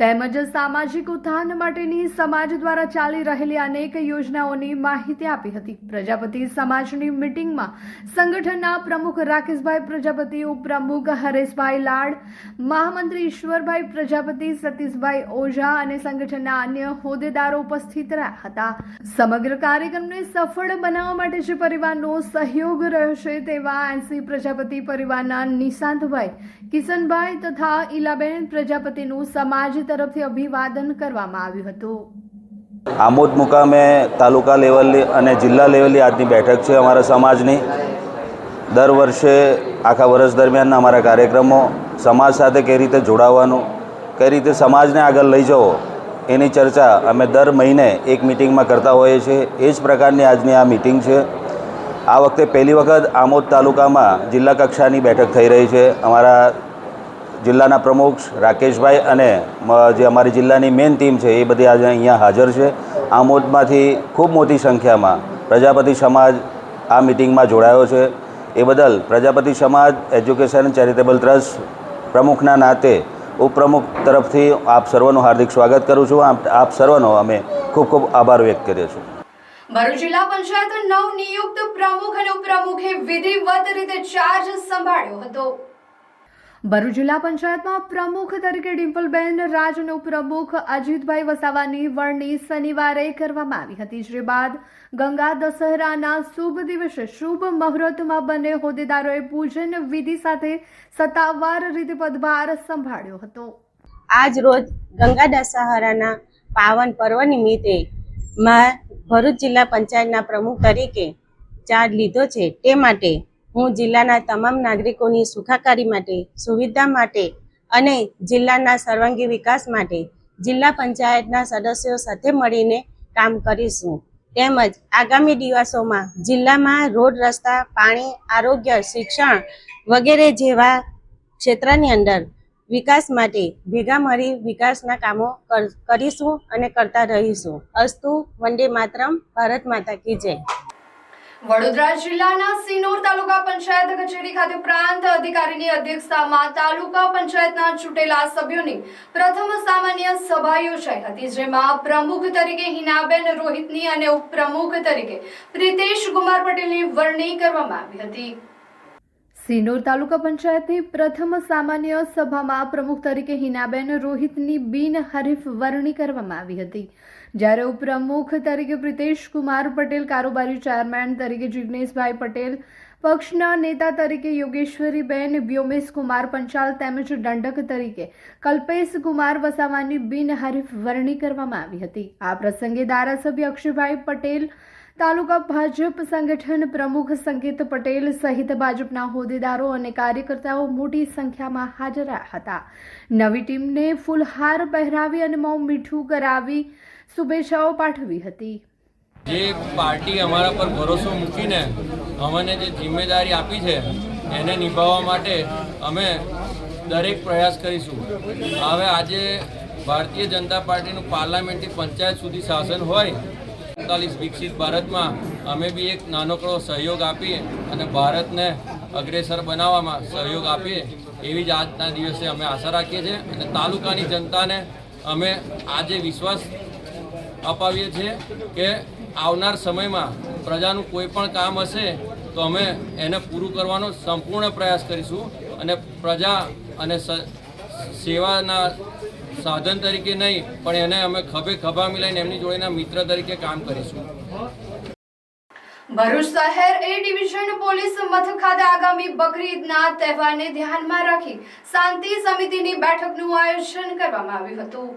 તેમજ સામાજિક ઉત્થાન માટેની સમાજ દ્વારા ચાલી રહેલી અનેક યોજનાઓની માહિતી આપી હતી. પ્રજાપતિ સમાજની મીટિંગમાં સંગઠનના પ્રમુખ રાકેશભાઈ પ્રજાપતિ, ઉપપ્રમુખ હરેશભાઈ લાડ, મહામંત્રી ઈશ્વરભાઈ પ્રજાપતિ, સતીશભાઈ ઓઝા અને સંગઠનના અન્ય હોદ્દેદારો ઉપસ્થિત રહ્યા હતા. સમગ્ર કાર્યક્રમને સફળ બનાવવા માટે જે પરિવારનો સહયોગ રહ્યો છે તેવા 80 પ્રજાપતિ પરિવારના નિશાંતભાઈ, કિશનભાઈ તથા ઈલાબેન પ્રજાપતિનું સમાજ તરફથી અભિવાદન કરવામાં આવ્યું હતું. આમોદ મુકામે તાલુકા લેવલની અને જિલ્લા લેવલની આજની બેઠક છે અમારા સમાજની. દર વર્ષે આખા વર્ષ દરમિયાનના અમારા કાર્યક્રમો સમાજ સાથે કઈ રીતે જોડાવાનું, કઈ રીતે સમાજને આગળ લઈ જવો એની ચર્ચા અમે દર મહિને એક મિટિંગમાં કરતા હોઈએ છીએ. એ જ પ્રકારની આજની આ મિટિંગ છે. આ વખતે પહેલી વખત આમોદ તાલુકામાં જિલ્લા કક્ષાની બેઠક થઈ રહી છે. અમારા જિલ્લાના પ્રમુખ રાકેશભાઈ અને જે અમારી જિલ્લાની મેઇન ટીમ છે એ બધી આજે અહીંયા હાજર છે. આમોદમાંથી ખૂબ મોટી સંખ્યામાં પ્રજાપતિ સમાજ આ મિટિંગમાં જોડાયો છે. એ બદલ પ્રજાપતિ સમાજ એજ્યુકેશન ચેરિટેબલ ટ્રસ્ટ પ્રમુખના નાતે ઉપપ્રમુખ તરફથી આપ સર્વનું હાર્દિક સ્વાગત કરું છું. આપ સર્વનો અમે ખૂબ ખૂબ આભાર વ્યક્ત કરીએ છીએ. ભરૂચ જિલ્લા પંચાયત નવનિયુક્ત પ્રમુખ અને ઉપપ્રમુખે વિધિવત રીતે ચાર્જ સંભાળ્યો હતો. ભરૂચ જિલ્લા પંચાયતમાં પ્રમુખ તરીકે ડિમ્પલબેન રાજ અને ઉપપ્રમુખ અજીતભાઈ વસાવાની વરણી શનિવારે કરવામાં આવી હતી. જે બાદ ગંગા દશહરાના શુભ દિવસે શુભ મુહૂર્તમાં બંને હોદ્દેદારોએ પૂજન વિધિ સાથે સત્તાવાર રીતે પદભાર સંભાળ્યો હતો. આજ રોજ ગંગા દશહરાના પાવન પર્વ નિમિત્તે ભરૂચ જિલ્લા પંચાયતના પ્રમુખ તરીકે ચાર્જ લીધો છે. તે માટે હું જિલ્લાના તમામ નાગરિકોની સુખાકારી માટે, સુવિધા માટે અને જિલ્લાના સર્વાંગી વિકાસ માટે જિલ્લા પંચાયતના સદસ્યો સાથે મળીને કામ કરીશું. તેમજ આગામી દિવસોમાં જિલ્લામાં રોડ, રસ્તા, પાણી, આરોગ્ય, શિક્ષણ વગેરે જેવા ક્ષેત્રની અંદર વિકાસ માટે ભેગા મળી વિકાસના કામો કરીશું અને કરતા રહીશું. અસ્તુ. વંદે માતરમ. ભારત માતા કી જય. વડોદરા જિલ્લાના સિનોર તાલુકા પંચાયત કચેરી ખાતે પ્રાંત અધિકારીની અધ્યક્ષતામાં તાલુકા પંચાયતના ચૂંટેલા સભ્યોની પ્રથમ સામાન્ય સભા યોજાઈ હતી. જેમાં પ્રમુખ તરીકે હિનાબેન રોહિતની અને ઉપપ્રમુખ તરીકે પ્રિતેશ કુમાર પટેલની વરણી કરવામાં આવી હતી. સિનોર તાલુકા પંચાયતની પ્રથમ સામાન્ય સભામાં પ્રમુખ તરીકે હિનાબેન રોહિતની બિનહરીફ વરણી કરવામાં આવી હતી. જ્યારે ઉપપ્રમુખ તરીકે પ્રિતેશ કુમાર પટેલ, કારોબારી ચેરમેન તરીકે જિગ્નેશભાઈ પટેલ, પક્ષના નેતા તરીકે યોગેશ્વરીબેન, વ્યોમેશ કુમાર પંચાલ તેમજ દંડક તરીકે કલ્પેશ કુમાર વસાવાની બિનહરીફ વરણી કરવામાં આવી હતી. આ પ્રસંગે ધારાસભ્ય અક્ષયભાઈ પટેલ, તાલુકા ભાજપ સંગઠન પ્રમુખ સંકેત પટેલ સહિત ભાજપના હોદ્દેદારો અને કાર્યકર્તાઓ મોટી સંખ્યામાં હાજર હતા. નવી ટીમને ફૂલહાર પહેરાવી અને મોં મીઠું કરાવી શુભેચ્છાઓ પાઠવી હતી. જે પાર્ટી અમારા પર ભરોસો મૂકીને અમને જે જિમ્મેદારી આપી છે એને નિભાવવા માટે અમે દરેક પ્રયાસ કરીશું. હવે આજે ભારતીય જનતા પાર્ટીનું પાર્લામેન્ટથી પંચાયત સુધી શાસન હોય, 45 વિકસિત ભારતમાં અમે બી એક નાનકડો સહયોગ આપીએ અને ભારતને અગ્રેસર બનાવવામાં સહયોગ આપીએ એવી જ આજના દિવસે અમે આશા રાખીએ છીએ. અને તાલુકાની જનતાને અમે આજે વિશ્વાસ અપાવીએ છીએ કે આવનાર સમયમાં પ્રજાનું કોઈ પણ કામ હશે તો અમે એને પૂરું કરવાનો સંપૂર્ણ પ્રયાસ કરીશું અને પ્રજા અને સેવાના સાધન તરીકે નહીં પણ એને અમે ખભે ખભા મિલાઈને એમની જોડેના મિત્ર તરીકે કામ કરીશું. ભરૂચ શહેર એ ડિવિઝન પોલીસ મથક ખાતે આગામી બકરી ઈદના તહેવારને ધ્યાનમાં રાખી શાંતિ સમિતિની બેઠકનું આયોજન કરવામાં આવ્યું હતું.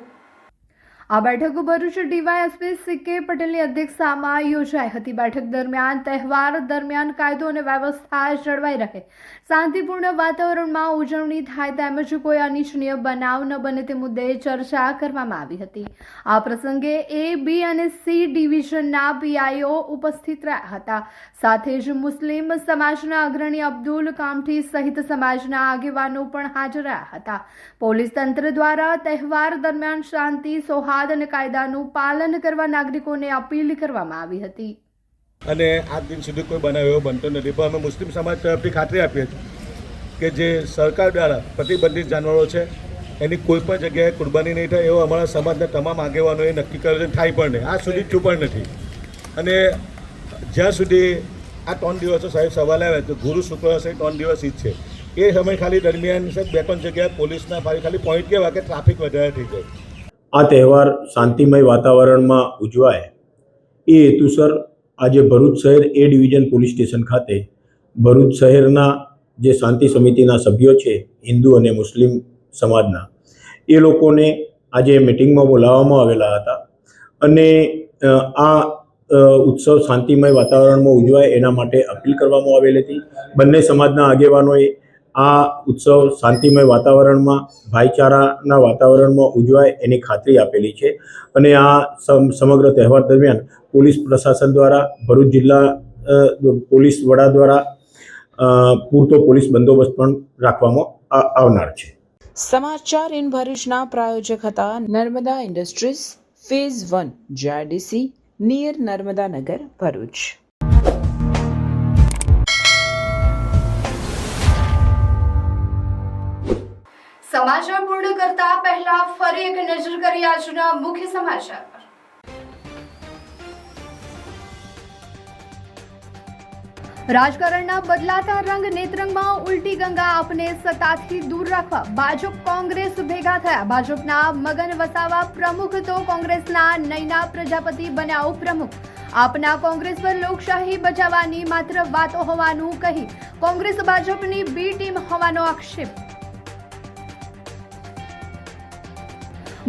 આ બેઠક ભરૂચ ડીવાયએસપી સી.કે. પટેલની અધ્યક્ષતામાં યોજાઈ હતી. બેઠક દરમિયાન તહેવાર દરમિયાન કાયદો અને વ્યવસ્થા જળવાઈ રહે, શાંતિપૂર્ણ વાતાવરણમાં ઉજવણી થાય તેમજ કોઈ અનિચ્છનીય બનાવ ન બને તે મુદ્દે ચર્ચા કરવામાં આવી હતી. આ પ્રસંગે એ, બી અને સી ડિવિઝનના પીઆઈઓ ઉપસ્થિત રહ્યા હતા. સાથે જ મુસ્લિમ સમાજના અગ્રણી અબ્દુલ કામઠી સહિત સમાજના આગેવાનો પણ હાજર રહ્યા હતા. પોલીસ તંત્ર દ્વારા તહેવાર દરમિયાન શાંતિ, સૌહાર્દ અને કાયદાનું પાલન કરવા નાગરિકોને અપીલ કરવામાં આવી હતી. અને આજ દિન સુધી કોઈ બનાવ એવો બનતો નથી. પણ અમે મુસ્લિમ સમાજ તરફથી ખાતરી આપીએ છીએ કે જે સરકાર દ્વારા પ્રતિબંધિત જાનવરો છે એની કોઈ પણ જગ્યાએ કુરબાની નહીં થાય એવો અમારા સમાજના તમામ આગેવાનોએ નક્કી કર્યો છે. થાય પણ નહીં, આ સુધી થયું પણ નથી. અને જ્યાં સુધી આ 3 દિવસો સાહેબ સવાલ આવે તો ગુરુ શુક્ર હશે 3 દિવસ ઈદ છે. એ સમય ખાલી દરમિયાન સાહેબ 2-3 જગ્યાએ પોલીસના ખાલી પોઈન્ટ કેવા કે ટ્રાફિક વધારે થઈ જાય. આ તહેવાર શાંતિમય વાતાવરણમાં ઉજવાય એ હેતુસર આજે ભરૂચ શહેર એ ડિવિઝન પોલીસ સ્ટેશન ખાતે ભરૂચ શહેરના જે શાંતિ સમિતિના સભ્યો છે, હિન્દુ અને મુસ્લિમ સમાજના, એ લોકોને આજે મિટિંગમાં બોલાવવામાં આવેલા હતા અને આ ઉત્સવ શાંતિમય વાતાવરણમાં ઉજવાય એના માટે અપીલ કરવામાં આવેલી હતી. બંને સમાજના આગેવાનોએ આ ઉત્સવ શાંતિમય વાતાવરણમાં ભાઈચારાના વાતાવરણમાં ઉજવાય એની ખાતરી આપેલી છે અને આ સમગ્ર તહેવાર દરમિયાન પોલીસ પ્રશાસન દ્વારા ભરૂચ જિલ્લા પોલીસ વડા દ્વારા પૂરતો પોલીસ બંદોબસ્ત પણ રાખવામાં આવનાર છે. સમાચાર ઇન ભરૂચના પ્રાયોજક હતા Narmada industries phase 1 GIDC near Narmada Nagar Bharuch. સમાચાર પૂર્ણ કરતા પહેલા ફરી એક નજર કરી આજના મુખ્ય સમાચાર પર. રાજકારણના બદલાતા રંગ નેત્રંગમાં ઉલટી ગંગા આપને સત્તાથી દૂર રાખવા ભાજપ કોંગ્રેસ ભેગા થયા. ભાજપના મગન વસાવા પ્રમુખ તો કોંગ્રેસના નૈના પ્રજાપતિ બન્યા ઉપપ્રમુખ. આપના કોંગ્રેસ પર લોકશાહી બચાવવાની માત્ર વાતો હોવાનું કહી કોંગ્રેસ ભાજપની બી ટીમ હોવાનો આક્ષેપ.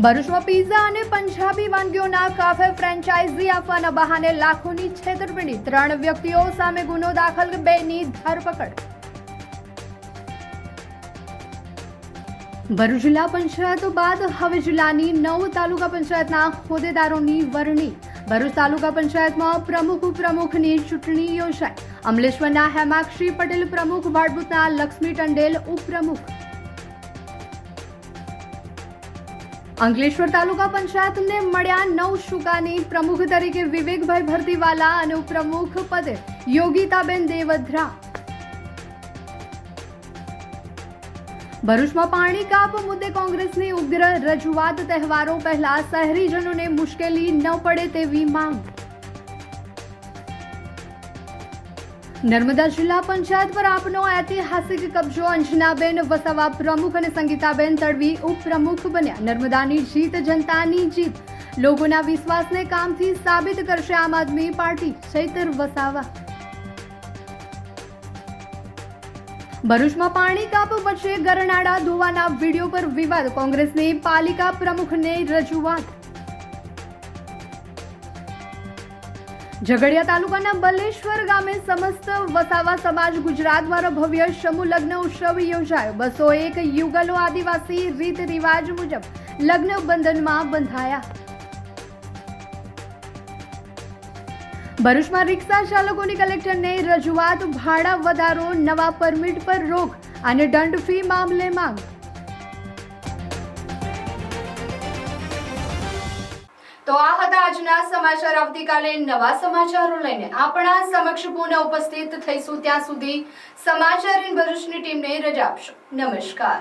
ભરૂચમાં પિઝા અને પંજાબી વાનગીઓના કાફે ફ્રેન્ચાઇઝી આપવાના બહાને લાખોની છેતરપિંડી. 3 વ્યક્તિઓ સામે ગુનો દાખલ, 2ની ધરપકડ. ભરૂચ જિલ્લા પંચાયતો બાદ હવે જિલ્લાની 9 તાલુકા પંચાયતના હોદ્દેદારોની વરણી. ભરૂચ તાલુકા પંચાયતમાં પ્રમુખ ઉપપ્રમુખની ચૂંટણી યોજાઈ. અમલેશ્વરના હેમાક્ષી પટેલ પ્રમુખ, ભાડભૂતના લક્ષ્મી ટંડેલ ઉપપ્રમુખ. અંકલેશ્વર તાલુકા પંચાયતને મળ્યા 9 શુકાની. પ્રમુખ તરીકે વિવેકભાઈ ભરતીવાલા અને ઉપપ્રમુખ પદે યોગિતાબેન દેવધરા. ભરૂચમાં પાણી કાપ મુદ્દે કોંગ્રેસની ઉગ્ર રજૂઆત. તહેવારો પહેલા શહેરીજનોને મુશ્કેલી ન પડે તેવી માંગ. નર્મદા જિલ્લા પંચાયત પર આપનો ઐતિહાસિક કબજો. અંજનાબેન વસાવા પ્રમુખ અને સંગીતાબેન તડવી ઉપપ્રમુખ બન્યા. નર્મદાની જીત જનતાની જીત. લોકોના વિશ્વાસને કામથી સાબિત કરશે આમ આદમી પાર્ટી. ચૈતર વસાવા. ભરૂચમાં પાણી કાપ વચ્ચે ગરનાળા ધોવાના વિડીયો પર વિવાદ. કોંગ્રેસની પાલિકા પ્રમુખને રજૂઆત. ઝઘડિયા તાલુકાના બલેશ્વર ગામે સમસ્ત વસાવા સમાજ ગુજરાત દ્વારા ભવ્ય સમૂહ લગ્ન ઉત્સવ યોજાયો. 201 યુગલો આદિવાસી રીત રિવાજ મુજબ લગ્ન બંધનમાં બંધાયા. ભરૂચમાં રિક્ષા ચાલકોની કલેક્ટરને રજૂઆત. ભાડા વધારો, નવા પરમિટ પર રોક અને દંડ ફી મામલે માંગ. તો આ હતા આજના સમાચાર. આવતીકાલે નવા સમાચારો લઈને આપણા સમક્ષ પુનઃ ઉપસ્થિત થઈશું. ત્યાં સુધી સમાચાર ઇન ભરૂચની ટીમને રજા આપશો. નમસ્કાર.